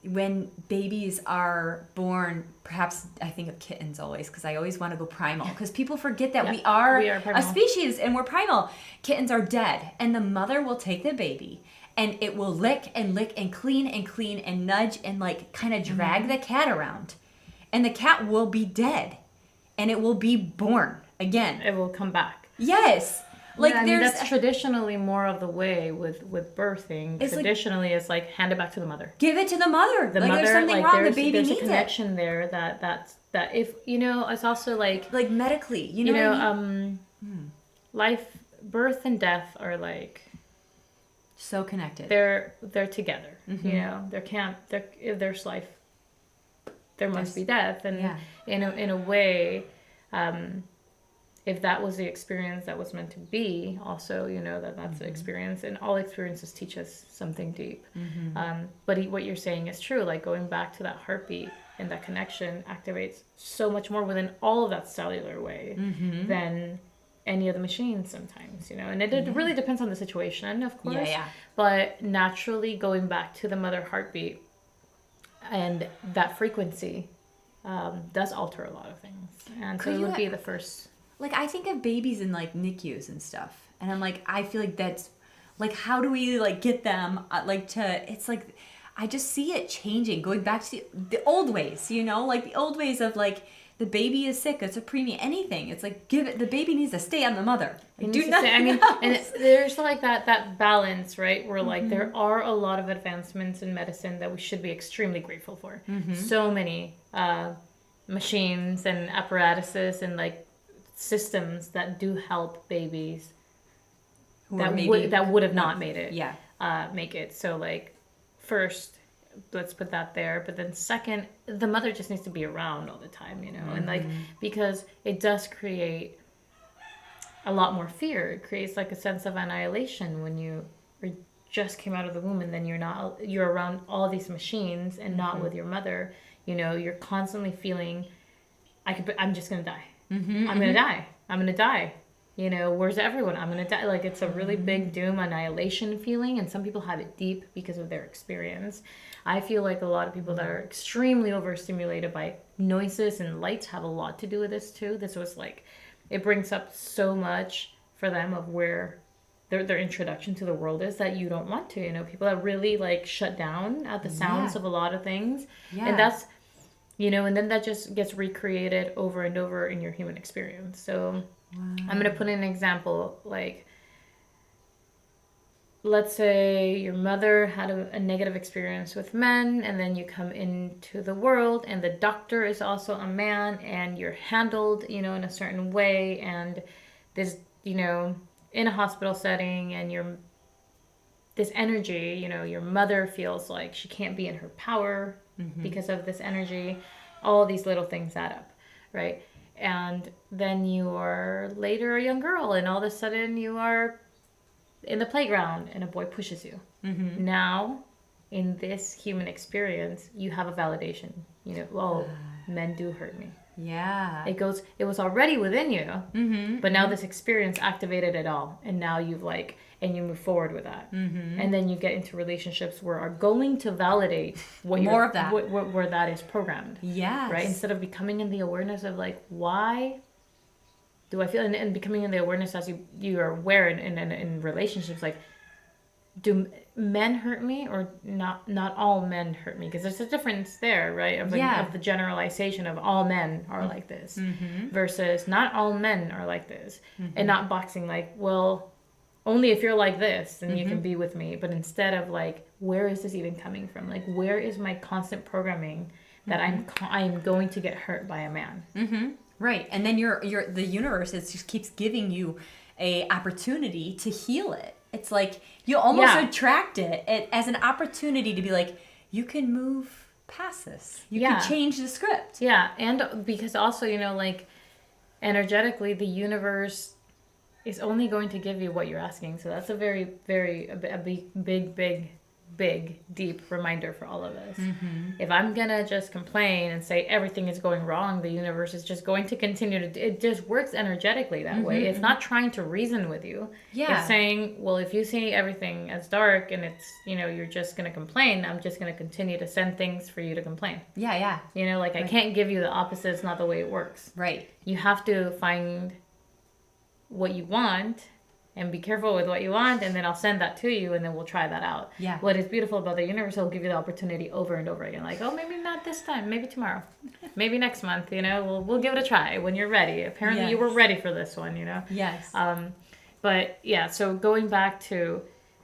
when babies are born, perhaps I think of kittens always, because I always want to go primal, because people forget that we are a species and we're primal. Kittens are dead, and the mother will take the baby and it will lick and clean and nudge and like kind of drag the cat around, and the cat will be dead and it will be born again. It will come back. Yes. Like I mean, there's that's traditionally more of the way with birthing. It's Traditionally, it's like hand it back to the mother. give it to the mother. The like mother, there's something like wrong. there's, The baby there's needs a connection there that if it's also like medically. You know what I mean? life, birth and death are like So connected. they're together. If there's life, there must be death, and in a way, if that was the experience that was meant to be, also that's the experience, and all experiences teach us something deep. But what you're saying is true. Like going back to that heartbeat and that connection activates so much more within all of that cellular way than any of the machines sometimes, and it really depends on the situation, of course. But naturally going back to the mother heartbeat and that frequency does alter a lot of things, and so it would be the first. Like I think of babies in like NICUs and stuff, and I'm like, I feel like that's like, how do we like get them like to? It's like I just see it changing, going back to the old ways, like the old ways of like, the baby is sick, it's a preemie, anything. It's like, the baby needs to stay on the mother. Like, do nothing else. And there's like that balance, right? Where like there are a lot of advancements in medicine that we should be extremely grateful for. So many machines and apparatuses and like systems that do help babies that would have not made it. Make it. So like, first, let's put that there, but then second, the mother just needs to be around all the time, and like, because it does create a lot more fear. It creates like a sense of annihilation when you just came out of the womb, and then you're around all these machines and not with your mother. You're constantly feeling I'm just gonna die. I'm gonna die. Where's everyone? I'm gonna die. Like, it's a really big doom annihilation feeling, and some people have it deep because of their experience. I feel like a lot of people that are extremely overstimulated by noises and lights have a lot to do with this too. This was like, it brings up so much for them of where their introduction to the world is, that you don't want to. People that really like shut down at the sounds of a lot of things, and that's and then that just gets recreated over and over in your human experience. So I'm gonna put in an example, like, let's say your mother had a negative experience with men, and then you come into the world and the doctor is also a man, and you're handled, in a certain way, and this, in a hospital setting, and this energy, your mother feels like she can't be in her power because of this energy. All these little things add up, right? And then you are later a young girl, and all of a sudden you are in the playground and a boy pushes you. Now, in this human experience, you have a validation. Men do hurt me. It was already within you, but now this experience activated it all, and now you've and you move forward with that, and then you get into relationships where are going to validate more of that, where that is programmed. Right. Instead of becoming in the awareness of like, why do I feel, and becoming in the awareness as you are aware in relationships, like, do men hurt me or not? Not all men hurt me, because there's a difference there, right? Of the generalization of all men are like this versus not all men are like this, and not boxing like, well, only if you're like this then you can be with me, but instead of like, where is this even coming from? Like, where is my constant programming that I'm going to get hurt by a man? Right. And then the universe just keeps giving you a opportunity to heal it. It's like you almost attract it as an opportunity to be like, you can move past this. You can change the script. Yeah. And because also, like, energetically, the universe is only going to give you what you're asking. So that's a very, very, big, deep reminder for all of us. If I'm gonna just complain and say everything is going wrong, the universe is just going to continue it just works energetically that way. It's not trying to reason with you. It's saying, well, if you see everything as dark and it's, you're just gonna complain, I'm just gonna continue to send things for you to complain. I can't give you the opposite. It's not the way it works. Right. You have to find what you want and be careful with what you want, and then I'll send that to you, and then we'll try that out. What is beautiful about the universe, it'll give you the opportunity over and over again. Like, oh, maybe not this time, maybe tomorrow, maybe next month, we'll give it a try when you're ready. Apparently you were ready for this one, But yeah, so going back to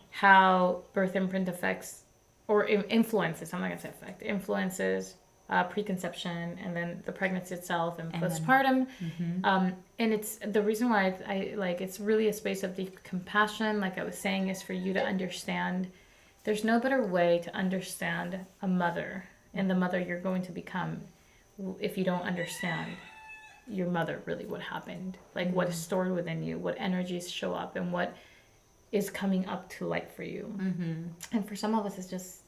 how birth imprint affects or influences, I'm not going to say affect, influences preconception and then the pregnancy itself and postpartum. And it's the reason why I like it's really a space of deep compassion, like I was saying, is for you to understand there's no better way to understand a mother and the mother you're going to become if you don't understand your mother, really what happened, like what is stored within you, what energies show up, and what is coming up to light for you. And for some of us, it's just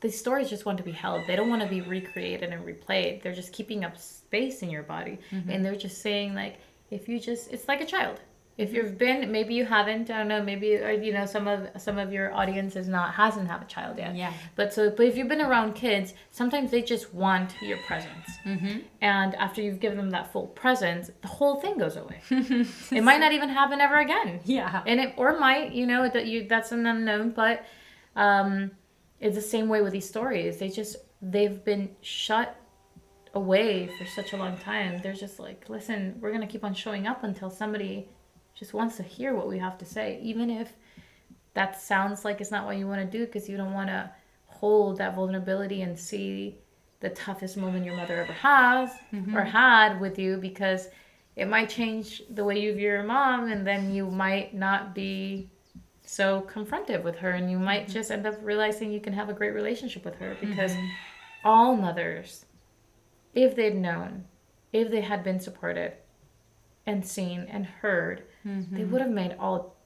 these stories just want to be held. They don't want to be recreated and replayed. They're just keeping up space in your body, and they're just saying like, if you just, it's like a child. If you've been, maybe you haven't, I don't know, maybe, or, you know, some of your audience hasn't had a child yet. Yeah. But if you've been around kids, sometimes they just want your presence. And after you've given them that full presence, the whole thing goes away. It might not even happen ever again. Yeah. And it, or might, you know, that's an unknown, but it's the same way with these stories. They've been shut away for such a long time. They're just like, listen, we're going to keep on showing up until somebody just wants to hear what we have to say, even if that sounds like it's not what you want to do, because you don't want to hold that vulnerability and see the toughest moment your mother ever has or had with you, because it might change the way you view your mom, and then you might not be so confrontive with her, and you might just end up realizing you can have a great relationship with her, because all mothers, if they'd known, if they had been supported and seen and heard, they would have made all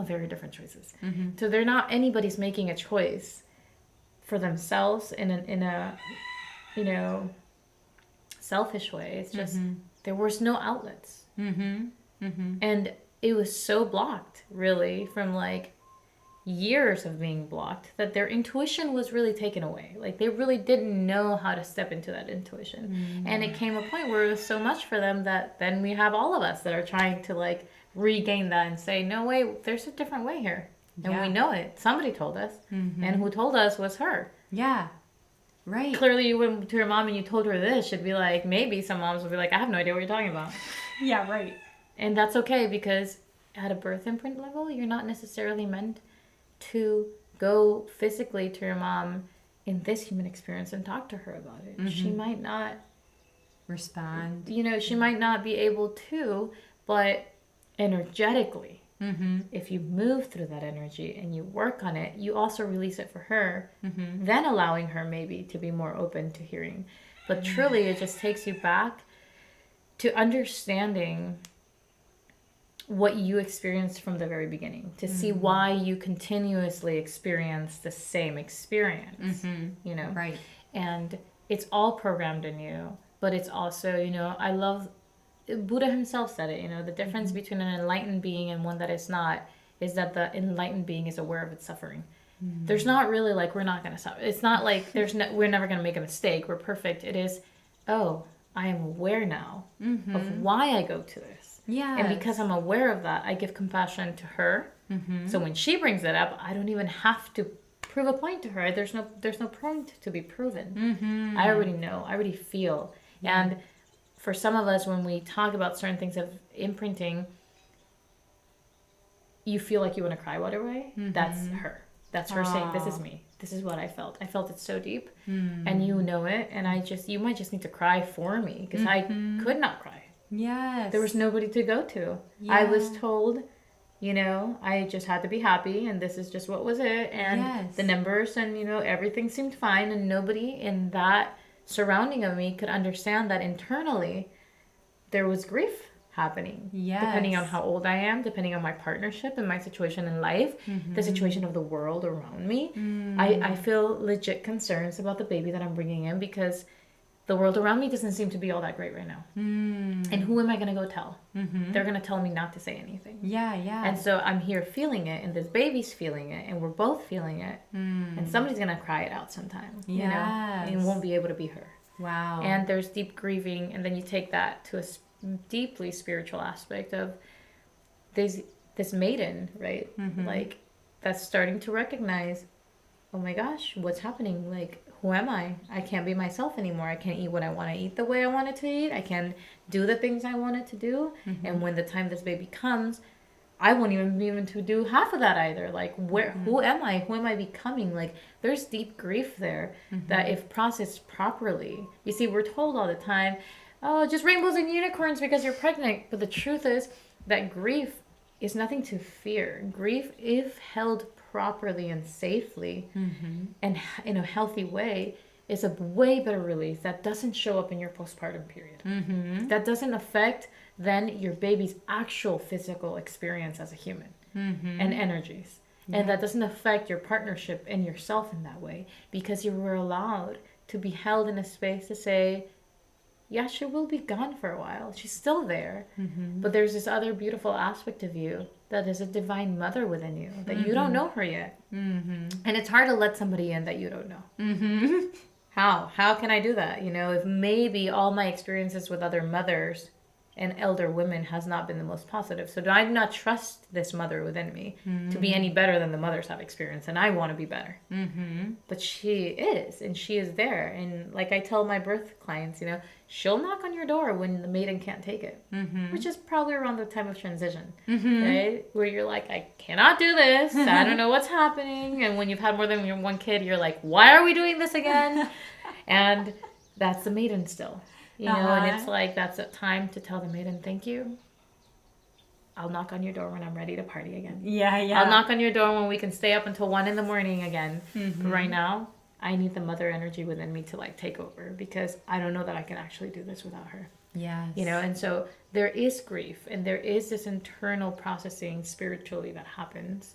very different choices. So they're not, anybody's making a choice for themselves in a you know, selfish way. It's just there was no outlets, and it was so blocked, really, from like years of being blocked, that their intuition was really taken away. Like they really didn't know how to step into that intuition. And it came a point where it was so much for them that then we have all of us that are trying to like regain that and say, no way, there's a different way here. And we know it. Somebody told us. And who told us was her. Yeah. Right. Clearly you went to your mom and you told her this, she'd be like, maybe some moms would be like, I have no idea what you're talking about. Yeah, right. And that's okay, because at a birth imprint level, you're not necessarily meant to go physically to your mom in this human experience and talk to her about it. She might not respond. You know, she might not be able to, but energetically, if you move through that energy and you work on it, you also release it for her, then allowing her maybe to be more open to hearing. But truly, it just takes you back to understanding what you experienced from the very beginning, to see why you continuously experience the same experience, you know? Right. And it's all programmed in you, but it's also, you know, I love, Buddha himself said it, you know, the difference between an enlightened being and one that is not is that the enlightened being is aware of its suffering. There's not really like, we're not going to suffer. It's not like we're never going to make a mistake. We're perfect. It is, oh, I am aware now of why I go to this. Yeah. And because I'm aware of that, I give compassion to her. So when she brings it up, I don't even have to prove a point to her. There's no point to be proven. I already know. I already feel. And for some of us, when we talk about certain things of imprinting, you feel like you want to cry right away. That's her. That's her saying, this is me. This is what I felt. I felt it so deep. And you know it. And you might just need to cry for me, because I could not cry. Yes. There was nobody to go to. Yeah. I was told, you know, I just had to be happy, and this is just what was it. And the numbers and, you know, everything seemed fine. And nobody in that surrounding of me could understand that internally there was grief happening. Yes. Depending on how old I am, depending on my partnership and my situation in life, the situation of the world around me. I feel legit concerns about the baby that I'm bringing in, because the world around me doesn't seem to be all that great right now. And who am I going to go tell? They're going to tell me not to say anything. Yeah, yeah. And so I'm here feeling it, and this baby's feeling it, and we're both feeling it. And somebody's going to cry it out sometime. You know? And it won't be able to be her. Wow. And there's deep grieving, and then you take that to a deeply spiritual aspect of this maiden, right? Like, that's starting to recognize, oh my gosh, what's happening? Like, who am I? I can't be myself anymore. I can't eat what I want to eat the way I wanted to eat. I can't do the things I wanted to do. And when the time this baby comes, I won't even be able to do half of that either. Like, who am I? Who am I becoming? Like, there's deep grief there that if processed properly, you see, we're told all the time, oh, just rainbows and unicorns because you're pregnant. But the truth is that grief is nothing to fear. Grief, if held properly and safely and in a healthy way, is a way better release that doesn't show up in your postpartum period. That doesn't affect then your baby's actual physical experience as a human and energies. And that doesn't affect your partnership and yourself in that way, because you were allowed to be held in a space to say, yeah, she will be gone for a while. She's still there. But there's this other beautiful aspect of you that is a divine mother within you that you don't know her yet. And it's hard to let somebody in that you don't know. How can I do that? You know, if maybe all my experiences with other mothers and elder women has not been the most positive. So do I not trust this mother within me to be any better than the mothers have experienced? And I want to be better. But she is, and she is there. And like I tell my birth clients, you know, she'll knock on your door when the maiden can't take it, which is probably around the time of transition, right? Where you're like, I cannot do this. I don't know what's happening. And when you've had more than one kid, you're like, why are we doing this again? And that's the maiden still. You know, and it's like, that's a time to tell the maiden, thank you. I'll knock on your door when I'm ready to party again. Yeah. I'll knock on your door when we can stay up until 1 a.m. again. But right now, I need the mother energy within me to like take over, because I don't know that I can actually do this without her. Yes. You know, and so there is grief, and there is this internal processing spiritually that happens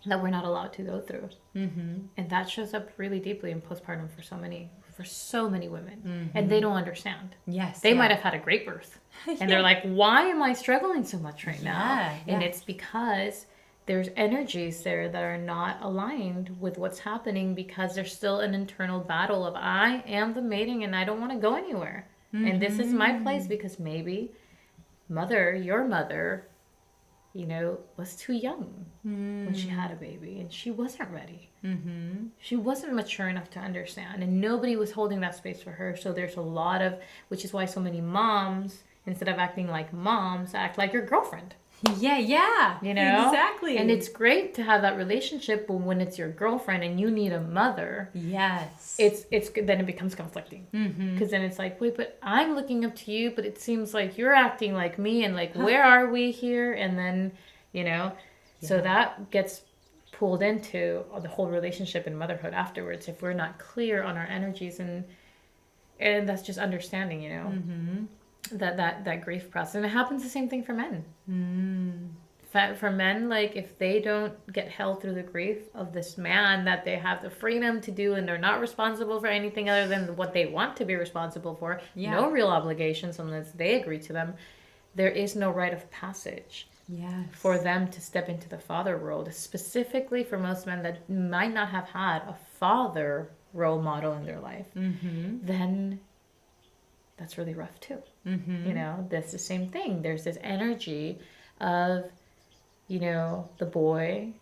that we're not allowed to go through. And that shows up really deeply in postpartum for so many women. And they don't understand. Yes. They might have had a great birth. And they're like, why am I struggling so much right now? And it's because there's energies there that are not aligned with what's happening, because there's still an internal battle of, I am the maiden and I don't want to go anywhere. And this is my place, because maybe your mother, you know, was too young when she had a baby, and she wasn't ready. She wasn't mature enough to understand, and nobody was holding that space for her. So there's a lot of, which is why so many moms, instead of acting like moms, act like your girlfriend. Yeah. You know? Exactly. And it's great to have that relationship, but when it's your girlfriend and you need a mother, yes, it's then it becomes conflicting. Because then it's like, wait, but I'm looking up to you, but it seems like you're acting like me, and like, where are we here? And then, you know, so that gets pulled into the whole relationship and motherhood afterwards if we're not clear on our energies, and that's just understanding, you know. That grief process. And it happens the same thing for men. For men, like, if they don't get held through the grief of this man that they have the freedom to do, and they're not responsible for anything other than what they want to be responsible for, no real obligations unless they agree to them, there is no rite of passage for them to step into the father world, specifically for most men that might not have had a father role model in their life. Then that's really rough too. You know, that's the same thing. There's this energy of, you know, the boy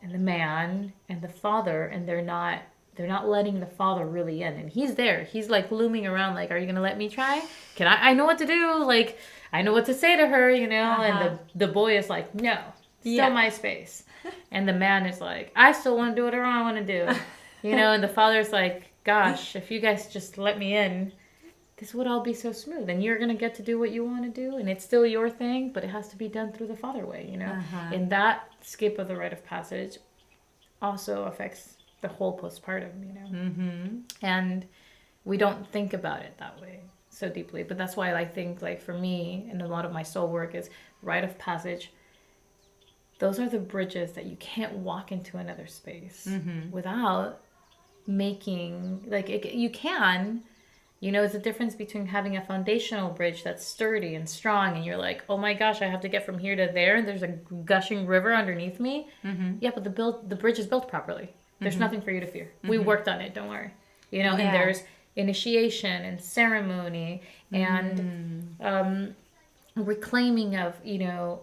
and the man and the father, and they're not letting the father really in. And he's there. He's like looming around, like, are you gonna let me try? I know what to do. Like, I know what to say to her, you know. And the boy is like, no, still my space. And the man is like, I still want to do whatever I want to do. You know, and the father's like, gosh, if you guys just let me in, this would all be so smooth, and you're going to get to do what you want to do, and it's still your thing, but it has to be done through the father way, you know? And that skip of the rite of passage also affects the whole postpartum, you know? And we don't think about it that way so deeply, but that's why I think, like, for me, and a lot of my soul work is rite of passage. Those are the bridges that you can't walk into another space without making, like, you can. You know, it's a difference between having a foundational bridge that's sturdy and strong, and you're like, oh my gosh, I have to get from here to there, and there's a gushing river underneath me. Yeah, but the bridge is built properly. There's nothing for you to fear. We worked on it, don't worry. You know, and there's initiation and ceremony and reclaiming of,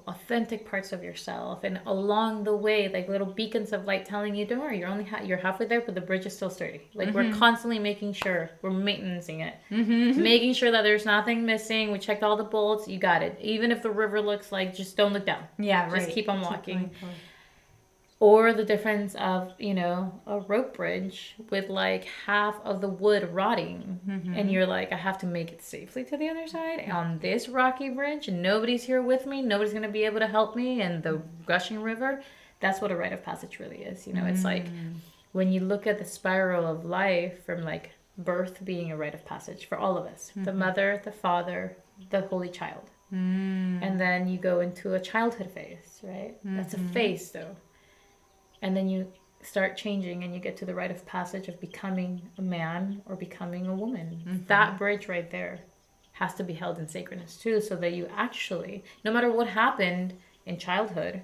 authentic parts of yourself, and along the way, like little beacons of light telling you, don't worry, you're only you're halfway there, but the bridge is still sturdy. Like we're constantly making sure we're maintaining it, making sure that there's nothing missing. We checked all the bolts. You got it. Even if the river looks like, just don't look down. Yeah, right. Just keep on walking. Or the difference of, a rope bridge with like half of the wood rotting. And you're like, I have to make it safely to the other side on this rocky bridge. And nobody's here with me. Nobody's going to be able to help me. And the gushing river, that's what a rite of passage really is. It's like when you look at the spiral of life from like birth being a rite of passage for all of us. The mother, the father, the holy child. And then you go into a childhood phase, right? That's a phase though. And then you start changing and you get to the rite of passage of becoming a man or becoming a woman. That bridge right there has to be held in sacredness too, so that you actually, no matter what happened in childhood,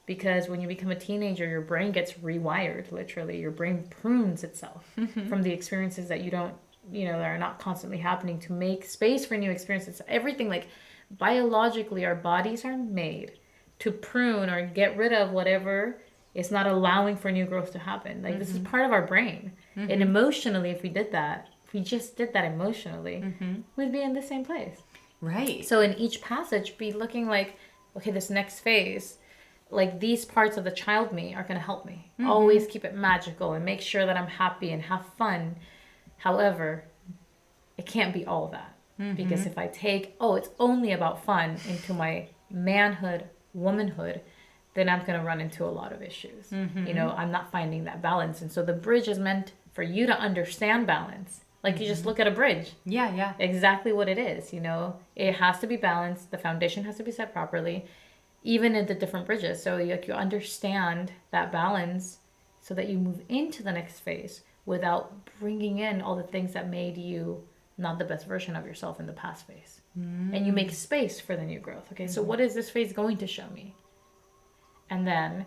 because when you become a teenager, your brain gets rewired, literally. Your brain prunes itself from the experiences that you don't, that are not constantly happening, to make space for new experiences. Everything, like biologically, our bodies are made to prune or get rid of whatever it's not allowing for new growth to happen. Like this is part of our brain. And emotionally, if we just did that emotionally, we'd be in the same place. Right. So in each passage, be looking like, okay, this next phase, like these parts of the child me are going to help me. Always keep it magical and make sure that I'm happy and have fun. However, it can't be all that. Because if I take, it's only about fun into my manhood, womanhood, then I'm going to run into a lot of issues. I'm not finding that balance. And so the bridge is meant for you to understand balance. Like you just look at a bridge. Yeah. Exactly what it is, It has to be balanced. The foundation has to be set properly, even in the different bridges. So you understand that balance so that you move into the next phase without bringing in all the things that made you not the best version of yourself in the past phase. And you make space for the new growth. Okay, so what is this phase going to show me? And then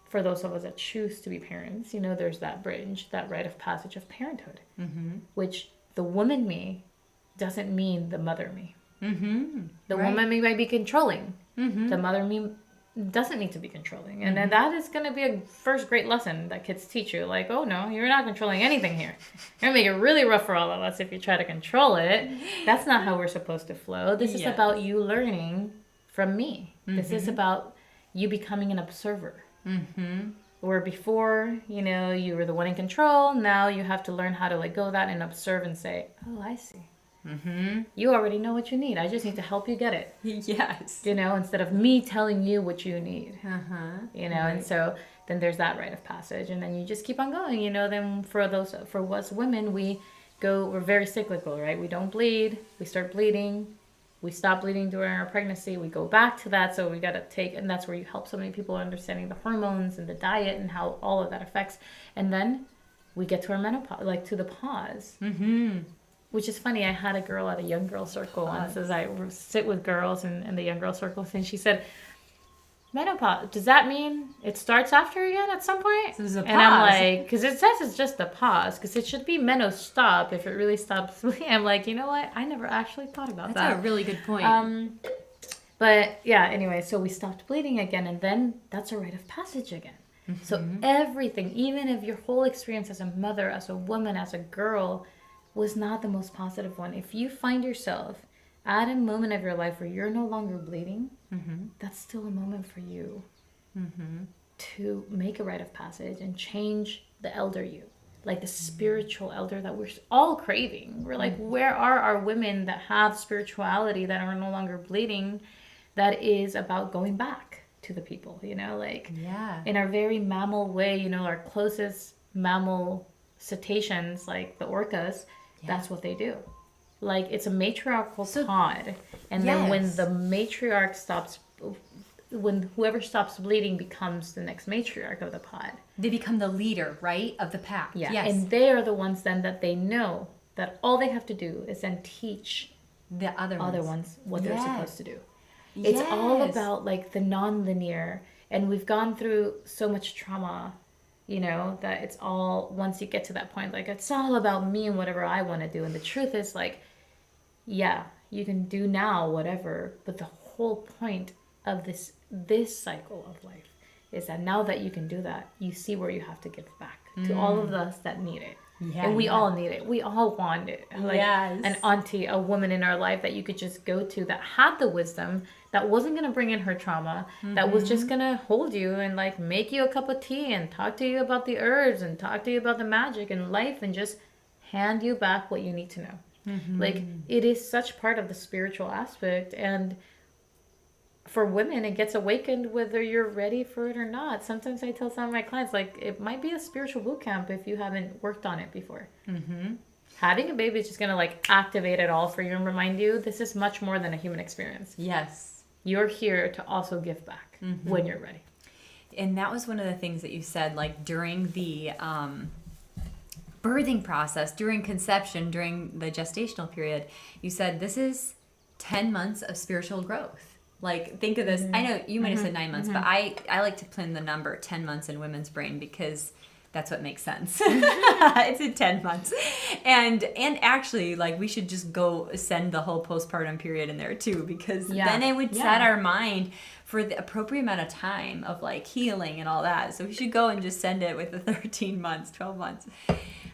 for those of us that choose to be parents, there's that bridge, that rite of passage of parenthood, which the woman me doesn't mean the mother me. The woman me might be controlling. The mother me doesn't need to be controlling. And then that is going to be a first great lesson that kids teach you. Like, oh no, you're not controlling anything here. You're going to make it really rough for all of us if you try to control it. That's not how we're supposed to flow. This is about you learning from me. This is about you becoming an observer. Where before, you were the one in control. Now you have to learn how to let go of that and observe and say, oh, I see. You already know what you need. I just need to help you get it. Yes. Instead of me telling you what you need. Right. And so then there's that rite of passage. And then you just keep on going. Then for us women, we're very cyclical, right? We don't bleed. We start bleeding. We stop bleeding during our pregnancy. We go back to that. So we got to and that's where you help so many people understanding the hormones and the diet and how all of that affects. And then we get to our menopause, like to the pause. Which is funny. I had a girl at a young girl circle once as I sit with girls in the young girl circles. And she said, menopause, does that mean it starts after again at some point? So there's a pause. And I'm like, because it says it's just a pause, because it should be meno stop if it really stops. I'm like, you know what? I never actually thought about that. That's a really good point. But yeah, anyway, so we stopped bleeding again, and then that's a rite of passage again. So everything, even if your whole experience as a mother, as a woman, as a girl, was not the most positive one, if you find yourself at a moment of your life where you're no longer bleeding, that's still a moment for you to make a rite of passage and change the elder you, like the spiritual elder that we're all craving. We're like, where are our women that have spirituality, that are no longer bleeding, that is about going back to the people, in our very mammal way, our closest mammal cetaceans, like the orcas, that's what they do. Like, it's a matriarchal pod. And then when the matriarch stops, when whoever stops bleeding becomes the next matriarch of the pod. They become the leader, right, of the pack. Yeah. Yes. And they are the ones then that they know that all they have to do is then teach the other ones what they're supposed to do. It's all about, like, the non-linear. And we've gone through so much trauma, that it's all, once you get to that point, like, it's all about me and whatever I want to do. And the truth is, like, yeah, you can do now whatever, but the whole point of this cycle of life is that now that you can do that, you see where you have to give back to all of us that need it. Yeah, and we all need it. We all want it. Like Yes. an auntie, a woman in our life that you could just go to that had the wisdom, that wasn't going to bring in her trauma, that was just going to hold you and like make you a cup of tea and talk to you about the herbs and talk to you about the magic and life and just hand you back what you need to know. Like it is such part of the spiritual aspect, and for women it gets awakened whether you're ready for it or not. Sometimes I tell some of my clients, like, it might be a spiritual boot camp if you haven't worked on it before. Having a baby is just gonna like activate it all for you and remind you this is much more than a human experience. Yes. You're here to also give back when you're ready. And that was one of the things that you said, like during the birthing process, during conception, during the gestational period, you said this is 10 months of spiritual growth. Like, think of this. I know you might have said 9 months, but I like to pin the number 10 months in women's brain because that's what makes sense. It's in 10 months. And actually, like, we should just go send the whole postpartum period in there too, because then it would set our mind for the appropriate amount of time of like healing and all that. So we should go and just send it with the 13 months, 12 months.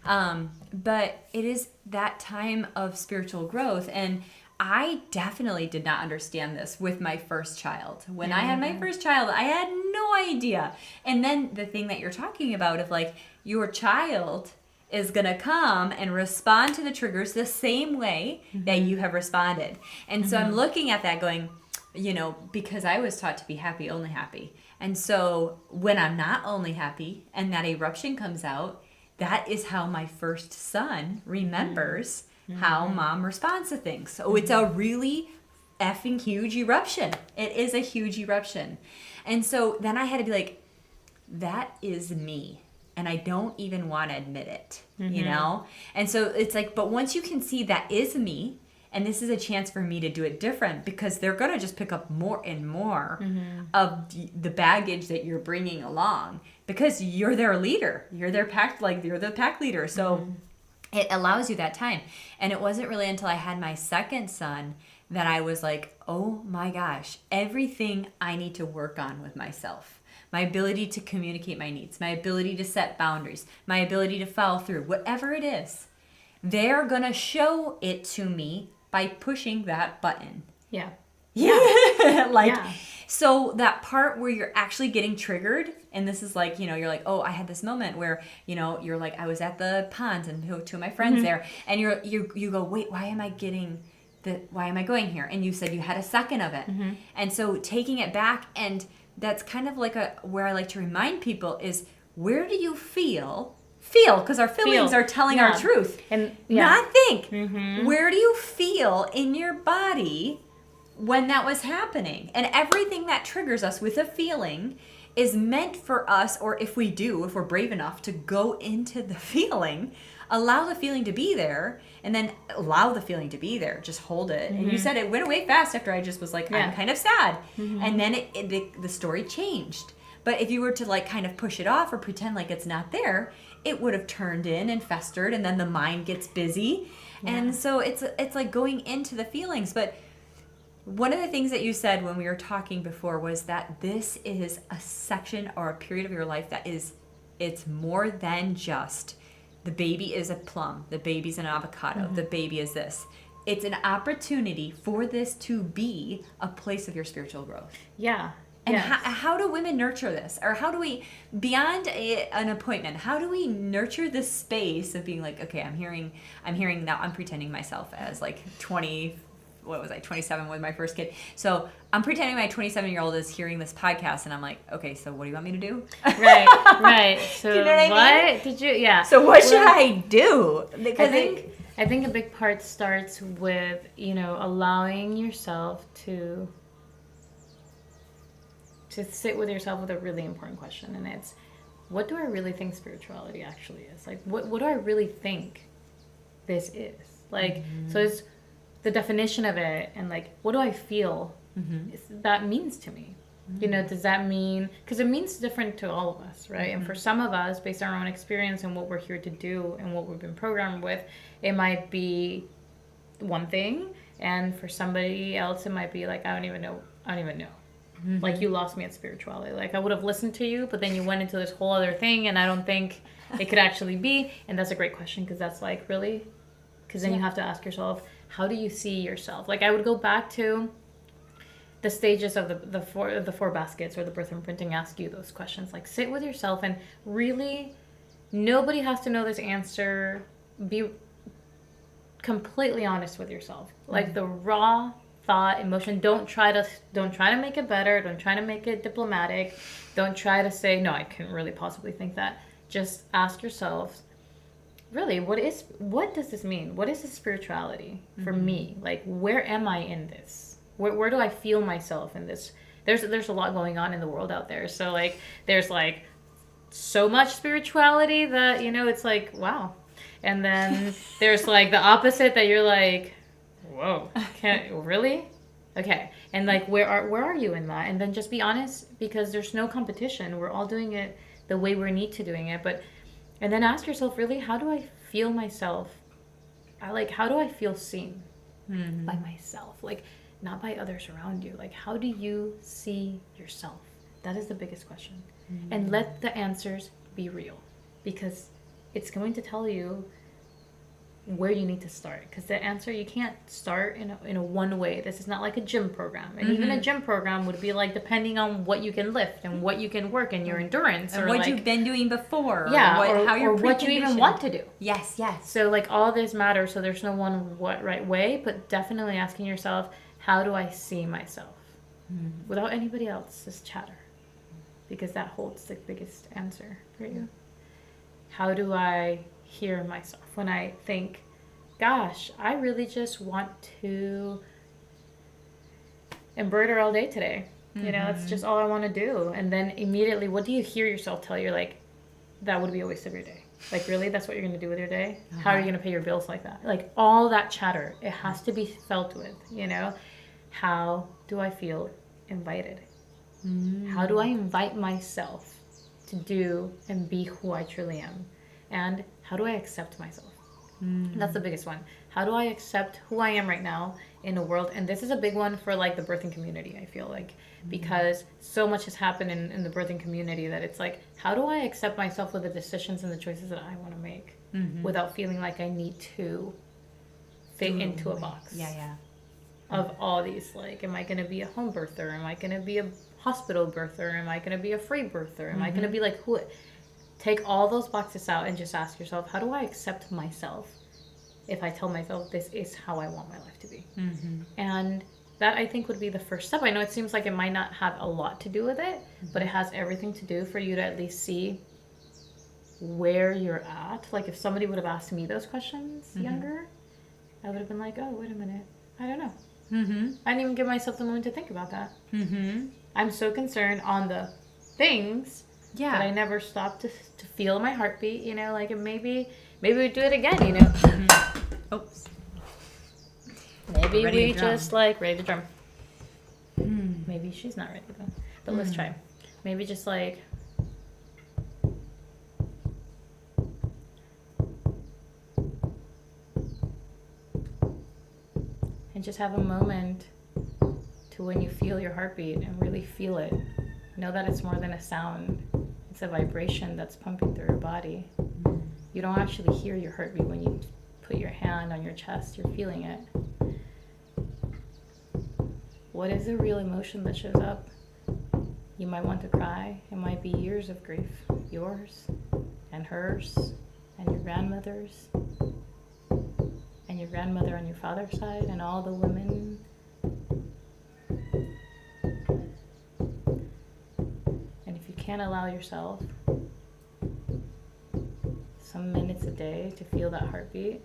But it is that time of spiritual growth. And I definitely did not understand this with my first child. When I had my first child, I had no idea. And then the thing that you're talking about of like your child is going to come and respond to the triggers the same way that you have responded. And so I'm looking at that going, you know, because I was taught to be happy, only happy. And so when I'm not only happy and that eruption comes out, that is how my first son remembers how mom responds to things. So it's a really effing huge eruption. It is a huge eruption. And so then I had to be like, that is me. And I don't even want to admit it, you know? And so it's like, but once you can see that is me, and this is a chance for me to do it different, because they're going to just pick up more and more of the baggage that you're bringing along, because you're their leader. You're their pack, like you're the pack leader. So it allows you that time. And it wasn't really until I had my second son that I was like, oh my gosh, everything I need to work on with myself. My ability to communicate my needs, my ability to set boundaries, my ability to follow through, whatever it is, they're going to show it to me by pushing that button. Yeah. So that part where you're actually getting triggered, and this is like, you know, you're like, oh, I had this moment where, you know, you're like, I was at the pond and two of my friends there, and you go, wait, why am I going here? And you said you had a second of it. And so taking it back, and that's kind of like where I like to remind people is, where do you feel, because our feelings are telling our truth. And not think. Where do you feel in your body when that was happening? And everything that triggers us with a feeling is meant for us, or if we're brave enough to go into the feeling, allow the feeling to be there, and then allow the feeling to be there. Just hold it. And you said it went away fast after I just was like, I'm kind of sad. And then the story changed. But if you were to like kind of push it off or pretend like it's not there, it would have turned in and festered, and then the mind gets busy. And so it's like going into the feelings. But one of the things that you said when we were talking before was that this is a section or a period of your life that it's more than just the baby is a plum, the baby's an avocado, the baby is this. It's an opportunity for this to be a place of your spiritual growth. Yeah. And how do women nurture this? Or how do we, beyond an appointment, how do we nurture this space of being like, okay, I'm hearing now, I'm pretending myself as like 27 with my first kid. So I'm pretending my 27-year-old is hearing this podcast, and I'm like, okay, so what do you want me to do? Right. So do you know what I mean? Did you, yeah. So what should I do? Because I think a big part starts with, you know, allowing yourself to sit with yourself with a really important question. And it's, what do I really think spirituality actually is? Like, what do I really think this is? Like, so it's the definition of it, and like, what do I feel that means to me? You know, does that mean, because it means different to all of us, right? And for some of us, based on our own experience and what we're here to do and what we've been programmed with, it might be one thing. And for somebody else, it might be like, I don't even know I don't even know. Like, you lost me at spirituality. Like, I would have listened to you, but then you went into this whole other thing, and I don't think it could actually be. And that's a great question, because that's like, really? Because then you have to ask yourself, how do you see yourself? Like, I would go back to the stages of the four baskets, or the birth imprinting, ask you those questions. Like, sit with yourself, and really, nobody has to know this answer. Be completely honest with yourself. Like, the raw thought, emotion. Don't try to make it better. Don't try to make it diplomatic. Don't try to say, no, I couldn't really possibly think that. Just ask yourself, really, what does this mean? What is this spirituality for me? Like, where am I in this? Where do I feel myself in this? There's a lot going on in the world out there. So, like, there's like so much spirituality that, it's like, wow. And then there's like the opposite, that you're like, whoa, really? Okay. And like, where are you in that? And then just be honest, because there's no competition. We're all doing it the way we need to doing it. And then ask yourself, really, how do I feel myself? How do I feel seen by myself? Like, not by others around you. Like, how do you see yourself? That is the biggest question. And let the answers be real, because it's going to tell you where you need to start. Because the answer, you can't start in a one way. This is not like a gym program. And even a gym program would be like, depending on what you can lift and what you can work and your endurance. And or what like, you've been doing before. Yeah, how you're or what you even want to do. Yes. So like, all this matters. So there's no one right way, but definitely asking yourself, how do I see myself? Without anybody else's chatter. Because that holds the biggest answer for you. How do I hear myself when I think, gosh, I really just want to embroider all day today. That's just all I want to do. And then immediately, what do you hear yourself tell you? Like, that would be a waste of your day. Like, really? That's what you're going to do with your day? How are you going to pay your bills like that? Like, all that chatter, it has to be felt with, How do I feel invited? How do I invite myself to do and be who I truly am? And how do I accept myself? That's the biggest one. How do I accept who I am right now in a world? And this is a big one for like the birthing community, I feel like, because so much has happened in the birthing community, that it's like, how do I accept myself with the decisions and the choices that I want to make without feeling like I need to fit into a box? Of all these, like, am I going to be a home birther? Am I going to be a hospital birther? Am I going to be a free birther? Am I going to be like, who? Take all those boxes out and just ask yourself, how do I accept myself if I tell myself this is how I want my life to be? And that, I think, would be the first step. I know it seems like it might not have a lot to do with it, but it has everything to do for you to at least see where you're at. Like, if somebody would have asked me those questions younger, I would have been like, oh, wait a minute, I don't know. I didn't even give myself the moment to think about that. I'm so concerned on the things that I never stopped to feel my heartbeat, like, maybe we do it again, Oops. Maybe we just like ready to drum. Maybe she's not ready though, but let's try. Maybe just like, and just have a moment to when you feel your heartbeat and really feel it. Know that it's more than a sound. It's a vibration that's pumping through your body. You don't actually hear your heartbeat when you put your hand on your chest. You're feeling it. What is the real emotion that shows up? You might want to cry. It might be years of grief. Yours and hers and your grandmother's and your grandmother on your father's side and all the women. And if you can't allow yourself some minutes a day to feel that heartbeat,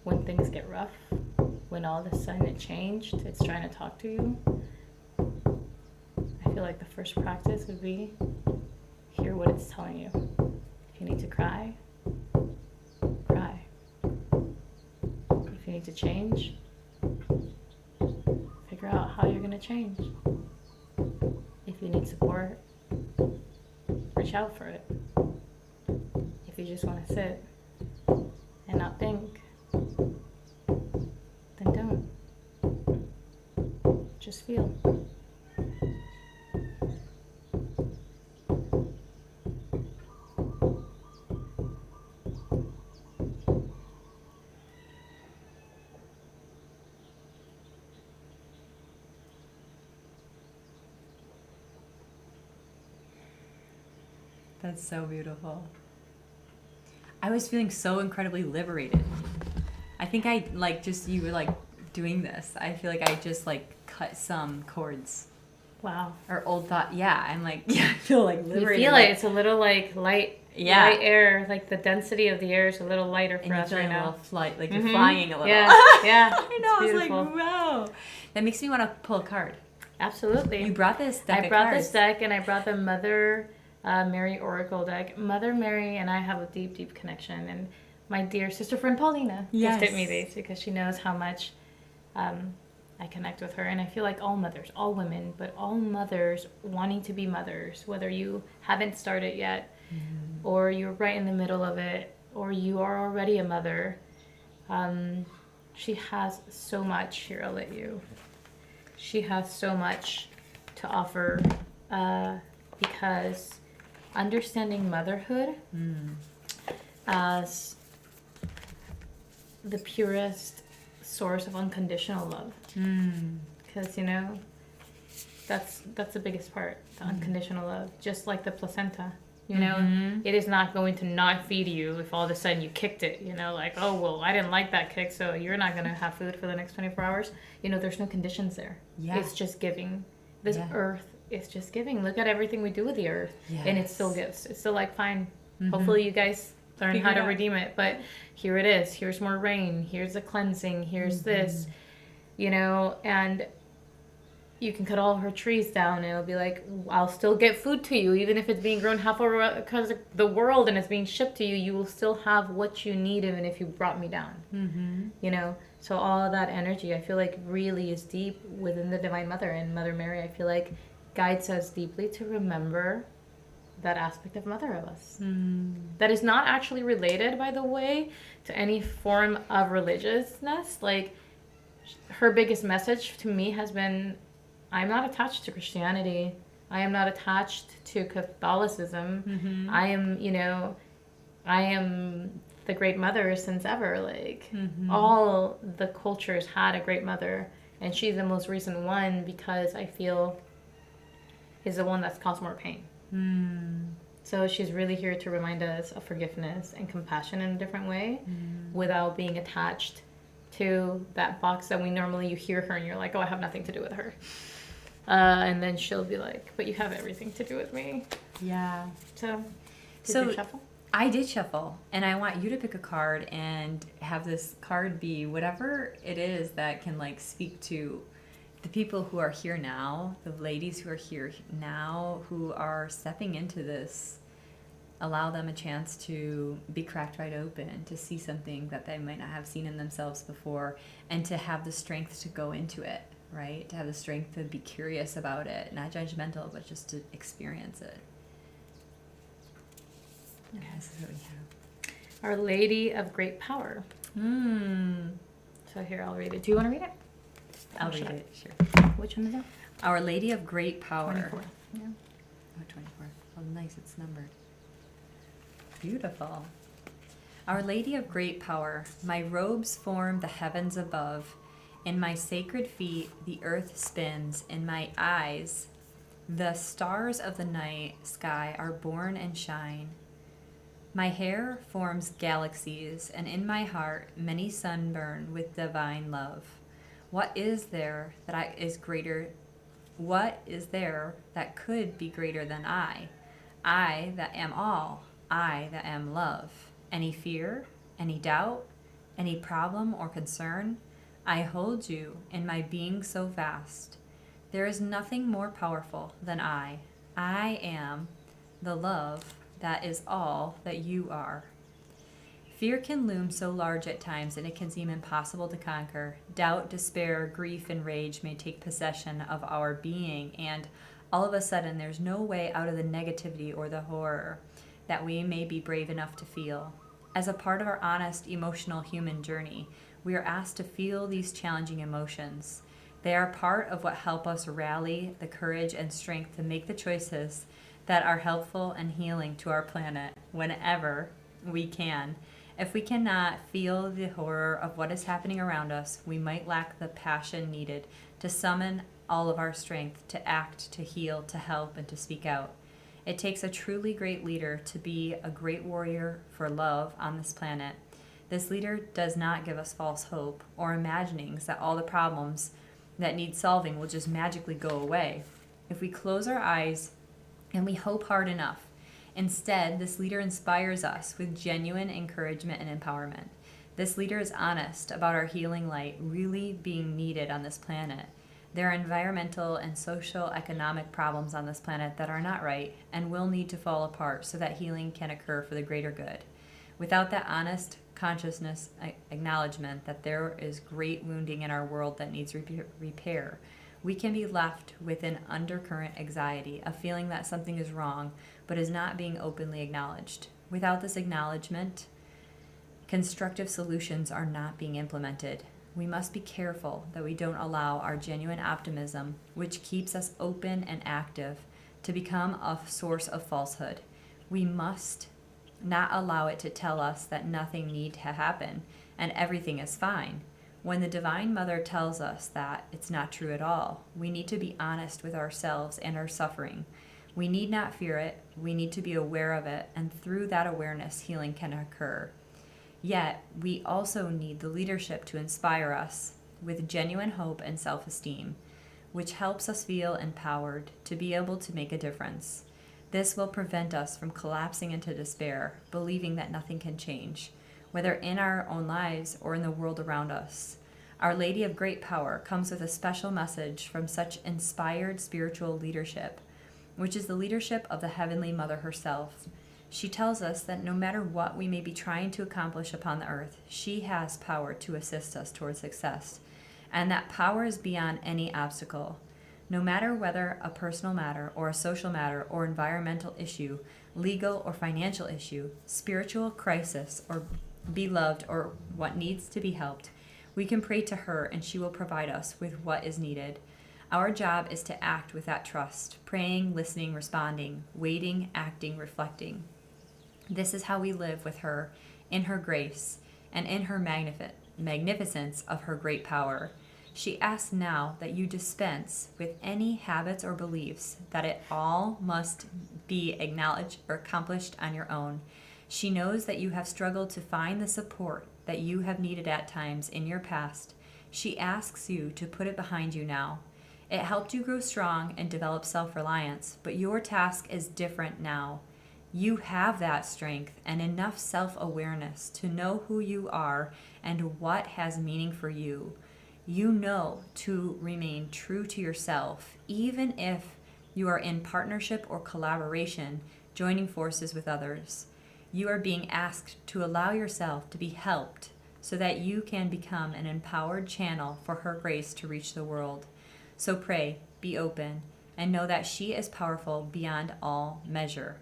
when things get rough, when all of a sudden it changed, it's trying to talk to you, I feel like the first practice would be hear what it's telling you. If you need to cry, cry. If you need to change, figure out how you're going to change. If you need support, reach out for it. If you just want to sit and not think, then don't. Just feel. That's so beautiful. I was feeling so incredibly liberated. I think I like just you were like doing this. I feel like I just like cut some cords. Wow. Or old thought. Yeah, I'm like yeah, I feel like liberated. You feel it. It's a little like light. Yeah. Light air. Like the density of the air is a little lighter for us right now. A little flight, like you're flying a little. Yeah. Yeah. I know. I was like, wow. That makes me want to pull a card. Absolutely. You brought this deck. I brought this deck, and I brought the Mother Mary Oracle deck. Mother Mary and I have a deep, deep connection. And my dear sister friend Paulina gifted me these because she knows how much I connect with her. And I feel like all mothers, all women, but all mothers wanting to be mothers, whether you haven't started yet, or you're right in the middle of it, or you are already a mother. She has so much. Here, I'll let you. She has so much to offer because understanding motherhood as the purest source of unconditional love. Because, you know, that's the biggest part, the unconditional love. Just like the placenta. You know, it is not going to not feed you if all of a sudden you kicked it, you know, like, oh, well, I didn't like that kick, so you're not going to have food for the next 24 hours. You know, there's no conditions there. Yeah. It's just giving. This earth is just giving. Look at everything we do with the earth. Yes. And it still gives. It's still like, fine. Hopefully you guys learn how to redeem it. But here it is. Here's more rain. Here's a cleansing. Here's this, you know, and you can cut all her trees down and it'll be like, I'll still get food to you. Even if it's being grown half over across the world and it's being shipped to you, you will still have what you need even if you brought me down. You know, so all of that energy, I feel like really is deep within the Divine Mother. And Mother Mary, I feel like guides us deeply to remember that aspect of Mother of us. That is not actually related, by the way, to any form of religiousness. Like, her biggest message to me has been, I'm not attached to Christianity. I am not attached to Catholicism. I am, you know, I am the great mother since ever. Like, all the cultures had a great mother. And she's the most recent one because I feel is the one that's caused more pain. So she's really here to remind us of forgiveness and compassion in a different way without being attached to that box that we normally, you hear her and you're like, oh, I have nothing to do with her. And then she'll be like, but you have everything to do with me. Yeah. So, did you shuffle? I did shuffle, and I want you to pick a card and have this card be whatever it is that can like speak to the people who are here now, the ladies who are here now, who are stepping into this. Allow them a chance to be cracked right open, to see something that they might not have seen in themselves before, and to have the strength to go into it. Right? To have the strength to be curious about it, not judgmental, but just to experience it. Okay, this is what we have. Our Lady of Great Power. So here, I'll read it. Do you want to read it? I'll read it, sure. Which one is that? Our Lady of Great Power. 24. Yeah. Oh, 24. Oh, nice, it's numbered. Beautiful. Our Lady of Great Power, my robes form the heavens above. In my sacred feet, the earth spins. In my eyes, the stars of the night sky are born and shine. My hair forms galaxies, and in my heart, many sunburn with divine love. What is there that is greater? What is there that could be greater than I? I that am all. I that am love. Any fear? Any doubt? Any problem or concern? I hold you in my being so vast. There is nothing more powerful than I. I am the love that is all that you are. Fear can loom so large at times and it can seem impossible to conquer. Doubt, despair, grief, and rage may take possession of our being, and all of a sudden there's no way out of the negativity or the horror that we may be brave enough to feel. As a part of our honest, emotional human journey, we are asked to feel these challenging emotions. They are part of what help us rally the courage and strength to make the choices that are helpful and healing to our planet whenever we can. If we cannot feel the horror of what is happening around us, we might lack the passion needed to summon all of our strength to act, to heal, to help, and to speak out. It takes a truly great leader to be a great warrior for love on this planet. This leader does not give us false hope or imaginings that all the problems that need solving will just magically go away if we close our eyes and we hope hard enough. Instead, this leader inspires us with genuine encouragement and empowerment. This leader is honest about our healing light really being needed on this planet. There are environmental and social economic problems on this planet that are not right and will need to fall apart so that healing can occur for the greater good. Without that honest consciousness acknowledgement that there is great wounding in our world that needs repair, we can be left with an undercurrent anxiety, a feeling that something is wrong but is not being openly acknowledged. Without this acknowledgement, constructive solutions are not being implemented. We must be careful that we don't allow our genuine optimism, which keeps us open and active, to become a source of falsehood. We must not allow it to tell us that nothing need to happen and everything is fine. When the Divine Mother tells us that, it's not true at all. We need to be honest with ourselves and our suffering. We need not fear it. We need to be aware of it, and through that awareness, healing can occur. Yet, we also need the leadership to inspire us with genuine hope and self-esteem, which helps us feel empowered to be able to make a difference. This will prevent us from collapsing into despair, believing that nothing can change, whether in our own lives or in the world around us. Our Lady of Great Power comes with a special message from such inspired spiritual leadership, which is the leadership of the Heavenly Mother herself. She tells us that no matter what we may be trying to accomplish upon the earth, she has power to assist us towards success, and that power is beyond any obstacle. No matter whether a personal matter or a social matter or environmental issue, legal or financial issue, spiritual crisis or beloved or what needs to be helped, we can pray to her and she will provide us with what is needed. Our job is to act with that trust, praying, listening, responding, waiting, acting, reflecting. This is how we live with her, in her grace, and in her magnificence of her great power. She asks now that you dispense with any habits or beliefs, that it all must be acknowledged or accomplished on your own. She knows that you have struggled to find the support that you have needed at times in your past. She asks you to put it behind you now. It helped you grow strong and develop self-reliance, but your task is different now. You have that strength and enough self-awareness to know who you are and what has meaning for you. You know to remain true to yourself, even if you are in partnership or collaboration, joining forces with others. You are being asked to allow yourself to be helped so that you can become an empowered channel for her grace to reach the world. So pray, be open, and know that she is powerful beyond all measure.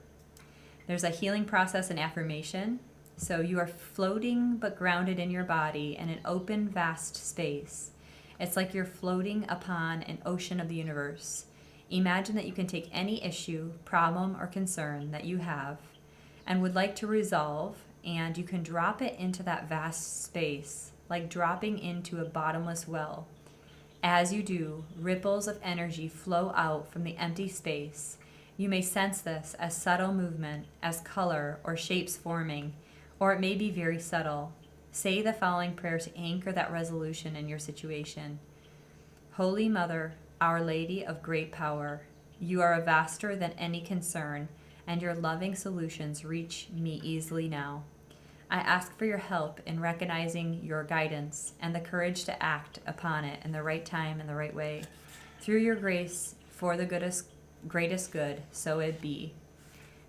There's a healing process and affirmation. So you are floating but grounded in your body in an open, vast space. It's like you're floating upon an ocean of the universe. Imagine that you can take any issue, problem, or concern that you have and would like to resolve, and you can drop it into that vast space, like dropping into a bottomless well. As you do, ripples of energy flow out from the empty space. You may sense this as subtle movement, as color or shapes forming, or it may be very subtle. Say the following prayer to anchor that resolution in your situation. Holy Mother, Our Lady of Great Power, you are vaster than any concern, and your loving solutions reach me easily now. I ask for your help in recognizing your guidance and the courage to act upon it in the right time and the right way. Through your grace, for the greatest good, so it be.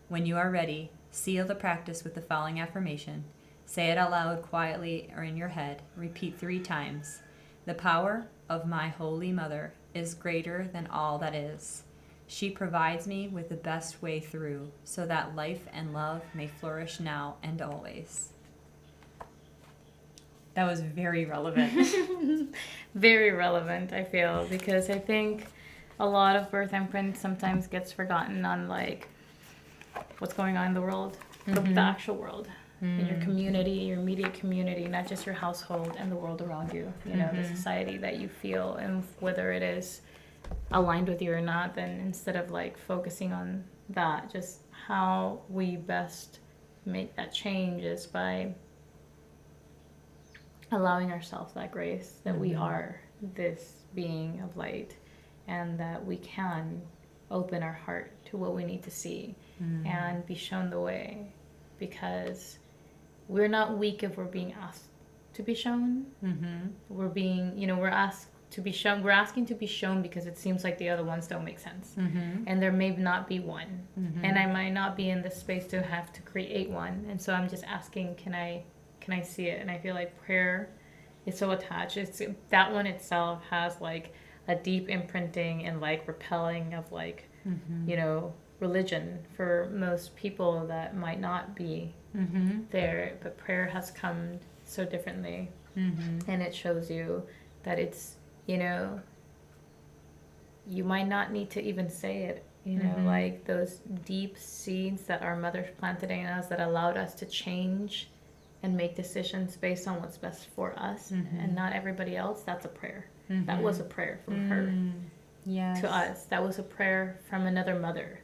When you are ready, seal the practice with the following affirmation. Say it out loud, quietly, or in your head. Repeat 3 times. The power of my Holy Mother is greater than all that is. She provides me with the best way through, so that life and love may flourish now and always. That was very relevant. Very relevant, I feel, because I think a lot of birth imprint sometimes gets forgotten on like what's going on in the world, the actual world, in your community, your immediate community, not just your household and the world around you, you know, the society that you feel, and whether it is aligned with you or not. Then instead of like focusing on that just how we best make that change is by allowing ourselves that grace that we are this being of light, and that we can open our heart to what we need to see and be shown the way, because we're not weak if we're being asked to be shown. We're being, we're asked to be shown. We're asking to be shown because it seems like the other ones don't make sense, and there may not be one, and I might not be in this space to have to create one, and so I'm just asking, can I see it? And I feel like prayer is so attached. It's that one itself has like a deep imprinting and like repelling of like religion for most people that might not be there, but prayer has come so differently, and it shows you that it's, you might not need to even say it, like those deep seeds that our mothers planted in us that allowed us to change and make decisions based on what's best for us and not everybody else. That's a prayer. That was a prayer from her to us. That was a prayer from another mother,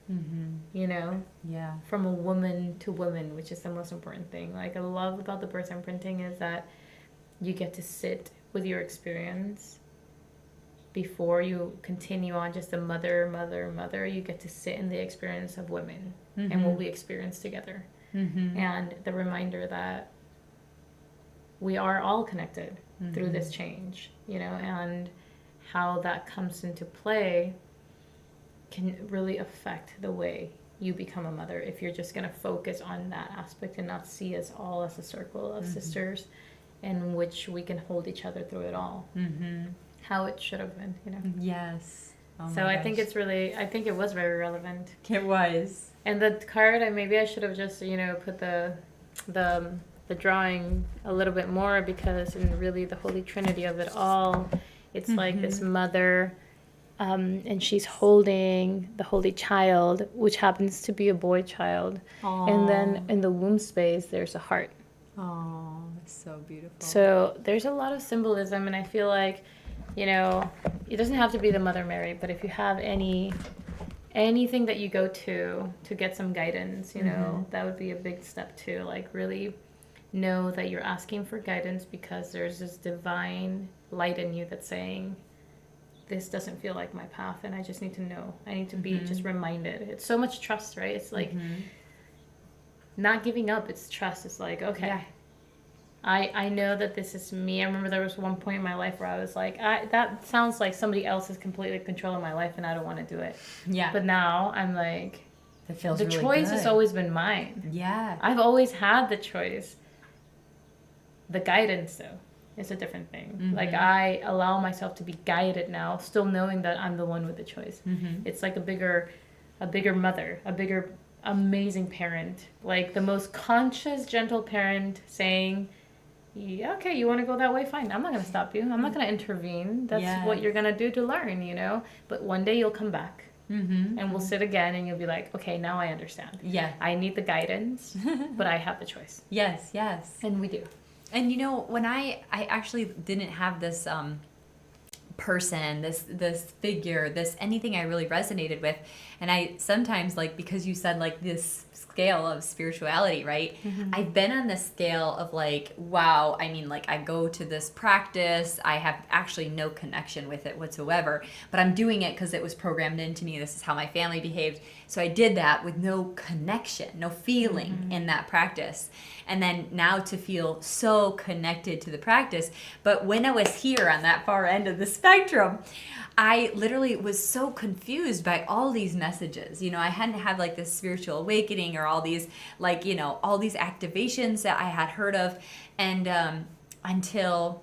from a woman to woman, which is the most important thing. Like I love about the birth imprinting is that you get to sit with your experience before you continue on just a mother. You get to sit in the experience of women and what we experience together. And the reminder that we are all connected through this change, and how that comes into play can really affect the way you become a mother if you're just going to focus on that aspect and not see us all as a circle of sisters in which we can hold each other through it all. How it should have been, Yes. Oh so I think I think it was very relevant. It was. And the card, maybe I should have just, put the drawing a little bit more, because in really the Holy Trinity of it all, it's like this mother, and she's holding the Holy Child, which happens to be a boy child. Aww. And then in the womb space, there's a heart. Oh, that's so beautiful. So there's a lot of symbolism, and I feel like, it doesn't have to be the Mother Mary, but if you have anything that you go to get some guidance, that would be a big step too. Like really know that you're asking for guidance because there's this divine light in you that's saying, this doesn't feel like my path, and I just need to know. I need to be just reminded. It's so much trust, right? It's like not giving up. It's trust. It's like, okay, yeah. I know that this is me. I remember there was one point in my life where I was like, that sounds like somebody else is completely controlling my life and I don't want to do it. Yeah. But now I'm like, it feels the really choice good. has always been mine. Yeah. I've always had the choice. The guidance, though, is a different thing. Like I allow myself to be guided now, still knowing that I'm the one with the choice. It's like a bigger mother, a bigger amazing parent, like the most conscious, gentle parent saying, yeah, okay, you want to go that way? Fine. I'm not going to stop you. I'm not going to intervene. That's what you're going to do to learn, But one day you'll come back and we'll sit again and you'll be like, okay, now I understand. Yeah. I need the guidance, but I have the choice. Yes, yes. And we do. And when I actually didn't have this person, this figure, this anything I really resonated with, and I sometimes, like, because you said like this scale of spirituality, right? I've been on this scale of like, wow, I mean, like I go to this practice, I have actually no connection with it whatsoever, but I'm doing it because it was programmed into me. This is how my family behaved. So I did that with no connection, no feeling in that practice. And then now to feel so connected to the practice. But when I was here on that far end of the spectrum, I literally was so confused by all these messages. I hadn't had like this spiritual awakening or all these like, all these activations that I had heard of. And until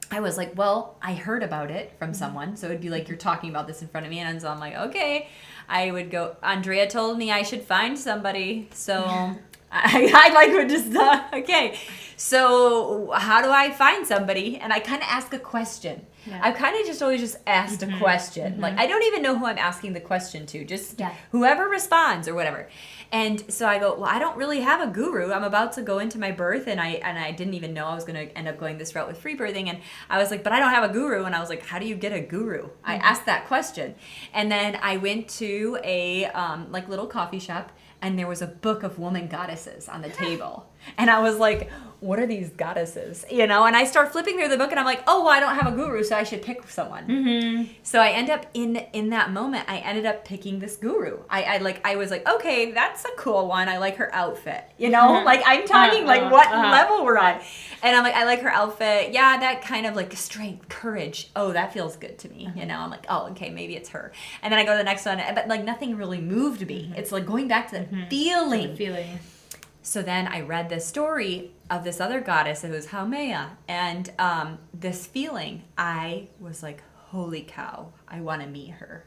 I was like, well, I heard about it from someone. So it'd be like, you're talking about this in front of me. And so I'm like, okay. I would go, Andrea told me I should find somebody. So I like would just, okay. So how do I find somebody? And I kind of ask a question. Yeah. I've kind of just always just asked a question. Like, I don't even know who I'm asking the question to. Just whoever responds or whatever. And so I go, well, I don't really have a guru. I'm about to go into my birth, and I didn't even know I was going to end up going this route with free birthing. And I was like, but I don't have a guru. And I was like, how do you get a guru? I asked that question. And then I went to a like little coffee shop, and there was a book of woman goddesses on the table. And I was like, what are these goddesses? You know, and I start flipping through the book, and I'm like, oh, well, I don't have a guru, so I should pick someone. So I end up in that moment, I ended up picking this guru. I was like, okay, that's a cool one. I like her outfit. You know, like I'm talking like what level we're on. And I'm like, I like her outfit. Yeah, that kind of like strength, courage. Oh, that feels good to me. You know, I'm like, oh, okay, maybe it's her. And then I go to the next one, but like nothing really moved me. It's like going back to the feeling. So then I read this story of this other goddess. It was Haumea. And this feeling, I was like, holy cow, I want to meet her.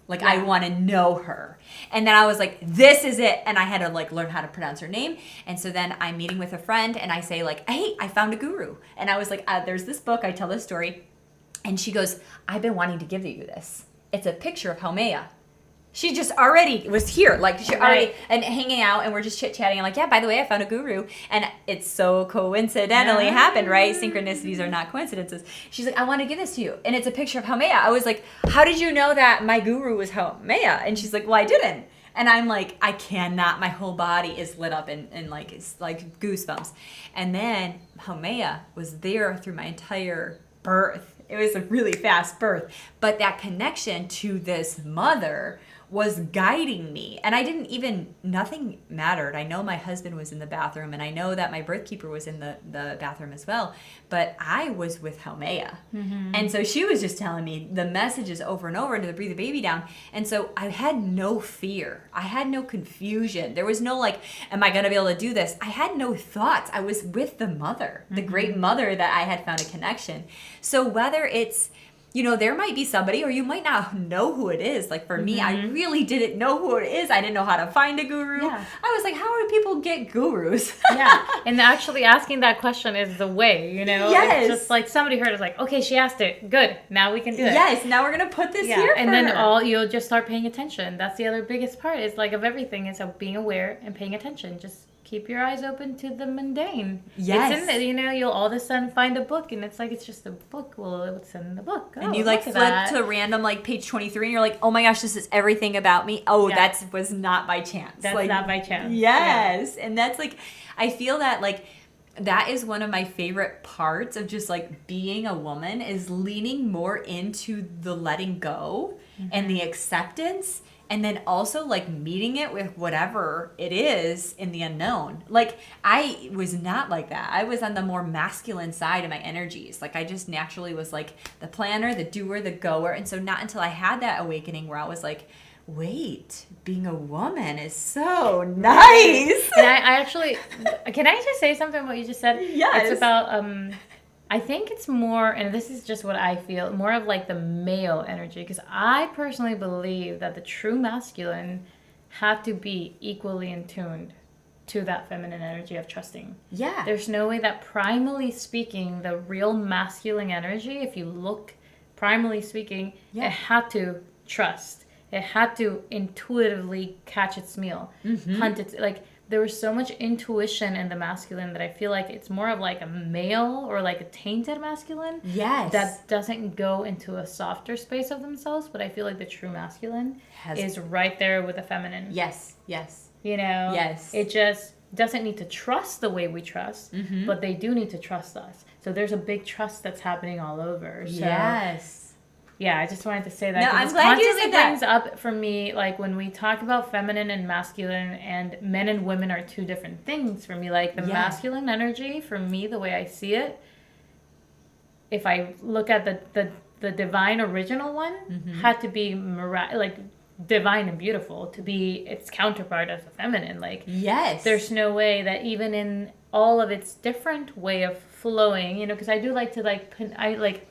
Like, I want to know her. And then I was like, this is it. And I had to like learn how to pronounce her name. And so then I'm meeting with a friend, and I say like, hey, I found a guru. And I was like, there's this book. I tell this story. And she goes, I've been wanting to give you this. It's a picture of Haumea. She just already was here, like she already and hanging out, and we're just chit chatting. I'm like, yeah, by the way, I found a guru, and it's so coincidentally happened, right? Synchronicities are not coincidences. She's like, I want to give this to you, and it's a picture of Haumea. I was like, how did you know that my guru was Haumea? And she's like, well, I didn't. And I'm like, I cannot. My whole body is lit up and like it's like goosebumps. And then Haumea was there through my entire birth. It was a really fast birth, but that connection to this mother was guiding me. And I didn't even, nothing mattered. I know my husband was in the bathroom, and I know that my birth keeper was in the bathroom as well, but I was with Haumea. And so she was just telling me the messages over and over to breathe the baby down. And so I had no fear. I had no confusion. There was no like, am I going to be able to do this? I had no thoughts. I was with the mother, the great mother that I had found a connection. So whether it's, you know, there might be somebody, or you might not know who it is. Like for me, I really didn't know who it is. I didn't know how to find a guru. I was like, how do people get gurus? And actually asking that question is the way, you know? It's just like somebody heard, it's like, okay, she asked it. Good. Now we can do it. Now we're going to put this here and for then her. You'll just start paying attention. That's the other biggest part is like of everything is of being aware and paying attention. Just keep your eyes open to the mundane. It's in there, you know, you'll all of a sudden find a book, and it's like, it's just a book. Well, it's in the book. And you like flip to random like page 23, and you're like, oh my gosh, this is everything about me. Oh, that was not by chance. That's like, not by chance. And that's like, I feel that like, that is one of my favorite parts of just like being a woman is leaning more into the letting go and the acceptance. And then also, like, meeting it with whatever it is in the unknown. Like, I was not like that. I was on the more masculine side of my energies. Like, I just naturally was, like, the planner, the doer, the goer. And so not until I had that awakening where I was like, wait, being a woman is so nice. And I actually, can I just say something about what you just said? Yes. It's about, I think it's more, and this is just what I feel, more of like the male energy. Because I personally believe that the true masculine had to be equally in tuned to that feminine energy of trusting. There's no way that primally speaking, the real masculine energy, if you look primally speaking, it had to trust. It had to intuitively catch its meal, hunt its, like, there was so much intuition in the masculine that I feel like it's more of like a male or like a tainted masculine. That doesn't go into a softer space of themselves, but I feel like the true masculine is right there with the feminine. You know? It just doesn't need to trust the way we trust, but they do need to trust us. So there's a big trust that's happening all over. So yeah, I just wanted to say that. No, I'm glad you said that. Brings up for me, like when we talk about feminine and masculine, and men and women are two different things for me. Like the masculine energy, for me, the way I see it, if I look at the divine original one, had to be like divine and beautiful to be its counterpart as a feminine. Like there's no way that even in all of its different way of flowing, you know, because I do like to like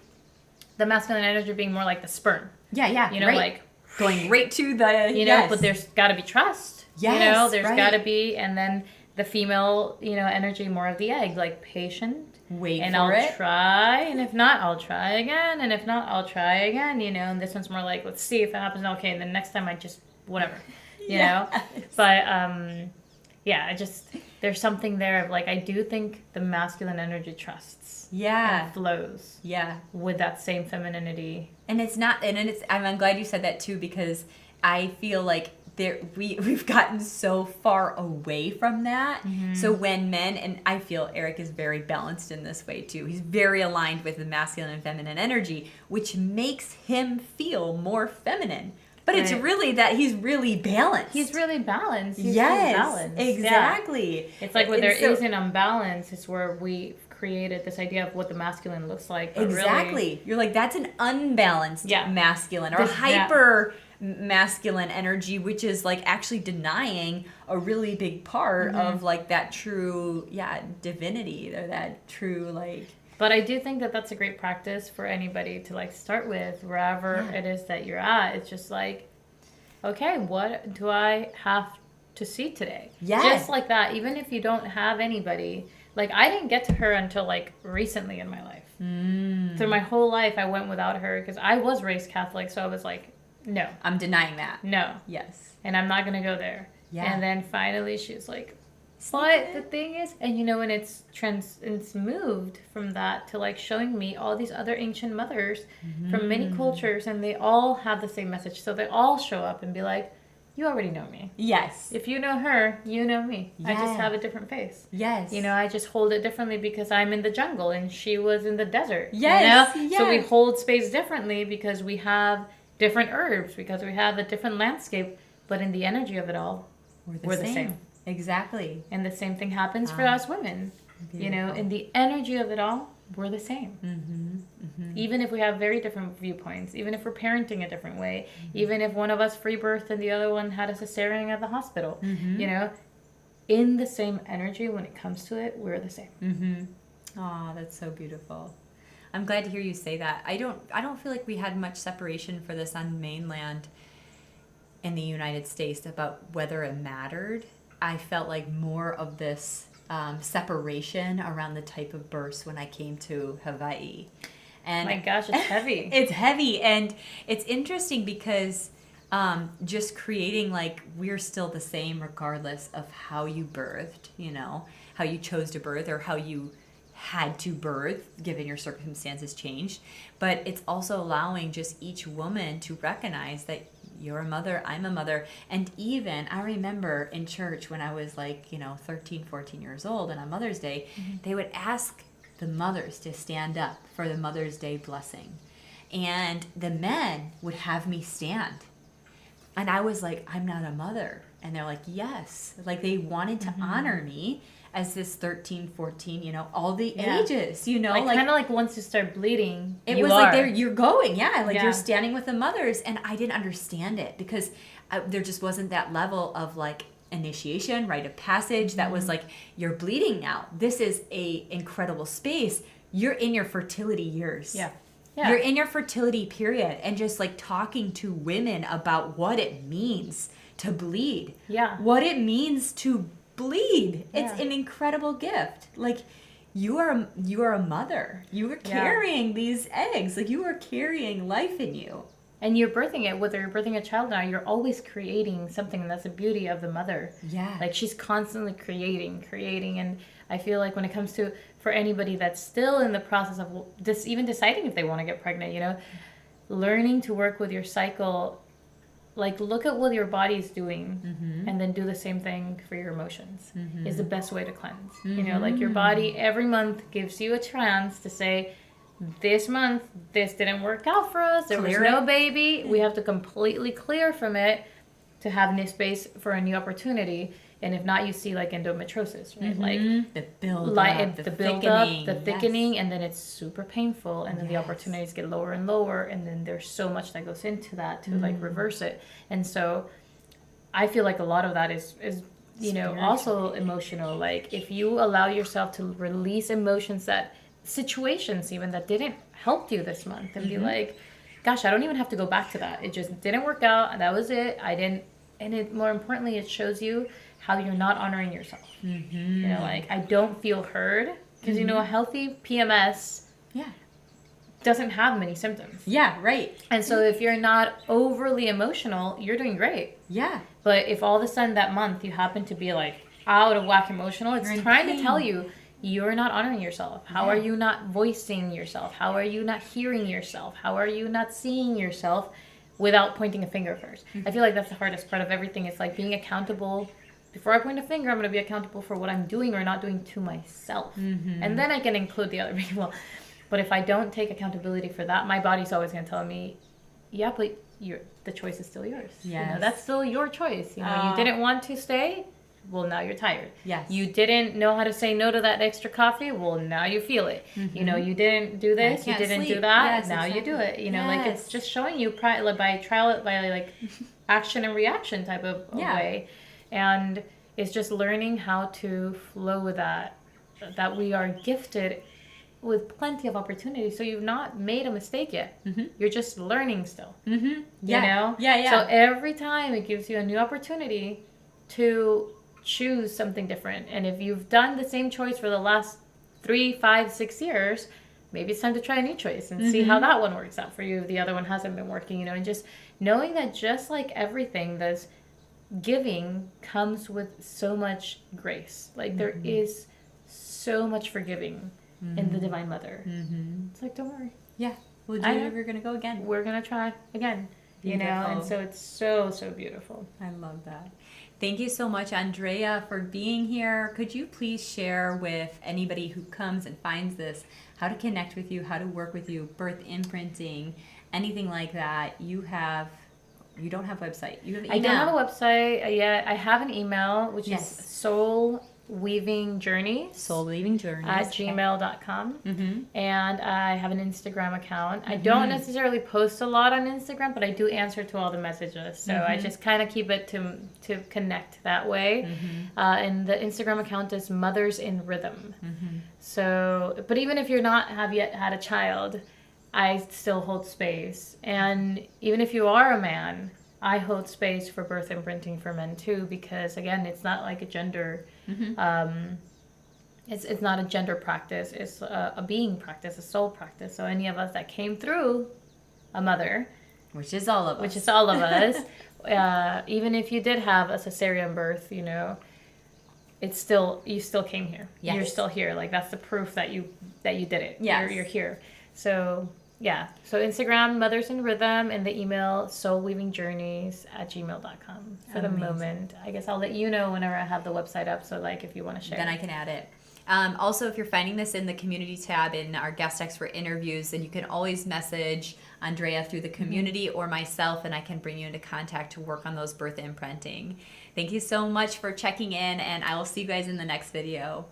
the masculine energy being more like the sperm. You know, like going right to the, you know, but there's got to be trust. You know, there's got to be, and then the female, energy, more of the egg, like patient. Wait and for I'll it. try, and if not, I'll try again, and if not, I'll try again, and this one's more like, let's see if it happens, okay, and then next time I just, whatever, know? But, there's something there of, like, I do think the masculine energy trusts. Yeah. And flows. Yeah. With that same femininity. And I'm glad you said that too, because I feel like we've gotten so far away from that. Mm-hmm. So when men, and I feel Eric is very balanced in this way too. He's very aligned with the masculine and feminine energy, which makes him feel more feminine. But It's really that he's really balanced. He's really balanced. He's balanced. Exactly. Yeah. It's like when there is an imbalance, it's where we created this idea of what the masculine looks like. Exactly. Really, you're like, that's an unbalanced masculine or hyper masculine energy, which is like actually denying a really big part of like that true divinity, or that true like. But I do think that that's a great practice for anybody to like start with, wherever it is that you're at. It's just like, okay, what do I have to see today? Just like that. Even if you don't have anybody, like I didn't get to her until like recently in my life. Through my whole life I went without her because I was raised Catholic, so I was like, no, I'm denying that. No. Yes. And I'm not gonna go there. Yeah. And then finally she's like, but the thing is, and when it's moved from that to like showing me all these other ancient mothers from many cultures, and they all have the same message. So they all show up and be like, you already know me. Yes. If you know her, you know me. Yeah. I just have a different face. Yes. I just hold it differently because I'm in the jungle and she was in the desert. Yes. Yes. So we hold space differently because we have different herbs, because we have a different landscape, but in the energy of it all, we're the same. Exactly. And the same thing happens for us women. Beautiful. In the energy of it all, we're the same. Even if we have very different viewpoints, even if we're parenting a different way, even if one of us free birthed and the other one had a cesarean at the hospital, in the same energy, when it comes to it, we're the same. Oh, that's so beautiful. I'm glad to hear you say that. I don't feel like we had much separation for this on mainland in the United States about whether it mattered. I felt like more of this separation around the type of births when I came to Hawaii. And my gosh, it's heavy. It's heavy, and it's interesting because just creating like we're still the same regardless of how you birthed, how you chose to birth or how you had to birth, given your circumstances changed. But it's also allowing just each woman to recognize that you're a mother, I'm a mother. And even, I remember in church when I was like, 13, 14 years old, and on Mother's Day, they would ask the mothers to stand up for the Mother's Day blessing. And the men would have me stand. And I was like, I'm not a mother. And they're like, yes. Like they wanted to honor me as this 13, 14, all the ages, like kind of like once you start bleeding, it was like you're going, like you're standing with the mothers, and I didn't understand it because there just wasn't that level of like initiation, rite of passage that was like, you're bleeding now. This is a incredible space. You're in your fertility years. Yeah. You're in your fertility period, and just like talking to women about what it means to bleed. Yeah. What it means to bleed. It's an incredible gift. Like you are a mother. You are carrying these eggs. Like you are carrying life in you. And you're birthing it, whether you're birthing a child or not, you're always creating something, and that's the beauty of the mother. Yeah. Like she's constantly creating. And I feel like when it comes to, for anybody that's still in the process of even deciding if they want to get pregnant, learning to work with your cycle. Like, look at what your body's doing and then do the same thing for your emotions is the best way to cleanse. Like your body every month gives you a chance to say, this month, this didn't work out for us. There was no baby. We have to completely clear from it to have new space for a new opportunity. And if not, you see like endometriosis, right? Like the build-up, the thickening, and then it's super painful. And then the opportunities get lower and lower. And then there's so much that goes into that to like reverse it. And so I feel like a lot of that is also emotional. Like if you allow yourself to release emotions, situations even that didn't help you this month, and be like, gosh, I don't even have to go back to that. It just didn't work out. That was it. I didn't. And more importantly, it shows you how you're not honoring yourself. You know, like, I don't feel heard. Because, you know, a healthy PMS doesn't have many symptoms. Yeah, right. And so if you're not overly emotional, you're doing great. Yeah. But if all of a sudden that month you happen to be like out of whack emotional, it's trying to tell you you're not honoring yourself. How are you not voicing yourself? How are you not hearing yourself? How are you not seeing yourself without pointing a finger first? I feel like that's the hardest part of everything. It's like being accountable. Before I point a finger, I'm going to be accountable for what I'm doing or not doing to myself. And then I can include the other people. But if I don't take accountability for that, my body's always going to tell me, yeah, but the choice is still yours. Yes. You know, that's still your choice. You know, you didn't want to stay. Well, now you're tired. Yes. You didn't know how to say no to that extra coffee. Well, now you feel it. You know, you didn't do this. You didn't do that. Yes, now exactly. you do it. You know, like, it's just showing you by like action and reaction type of way. And it's just learning how to flow with that we are gifted with plenty of opportunities. So you've not made a mistake yet. You're just learning still. You know? Yeah. So every time it gives you a new opportunity to choose something different. And if you've done the same choice for the last 3, 5, 6 years, maybe it's time to try a new choice and see how that one works out for you if the other one hasn't been working, you know, and just knowing that just like everything, there's giving comes with so much grace. Like there is so much forgiving in the Divine Mother. It's like, don't worry. Yeah. We're going to go again. We're going to try again. You know, and so it's so, so beautiful. I love that. Thank you so much, Andrea, for being here. Could you please share with anybody who comes and finds this how to connect with you, how to work with you, birth imprinting, anything like that? You don't have a website. You have email. I don't have a website yet. I have an email, which is soulweavingjourneys at gmail.com. And I have an Instagram account. I don't necessarily post a lot on Instagram, but I do answer to all the messages. So I just kind of keep it to connect that way. And the Instagram account is Mothers in Rhythm. So, but even if you're not have yet had a child, I still hold space. And even if you are a man, I hold space for birth imprinting for men too, because again, it's not like a gender, it's not a gender practice. It's a being practice, a soul practice. So any of us that came through a mother, which is all of us, even if you did have a cesarean birth, you know, you still came here. Yes. You're still here. Like that's the proof that you did it. Yes. You're here. So yeah. So Instagram, Mothers in Rhythm, and the email, soulweavingjourneys at gmail.com for the moment. I guess I'll let you know whenever I have the website up. So like if you want to share. Then I can add it. Also, if you're finding this in the community tab in our guest expert interviews, then you can always message Andrea through the community or myself, and I can bring you into contact to work on those birth imprinting. Thank you so much for checking in, and I will see you guys in the next video.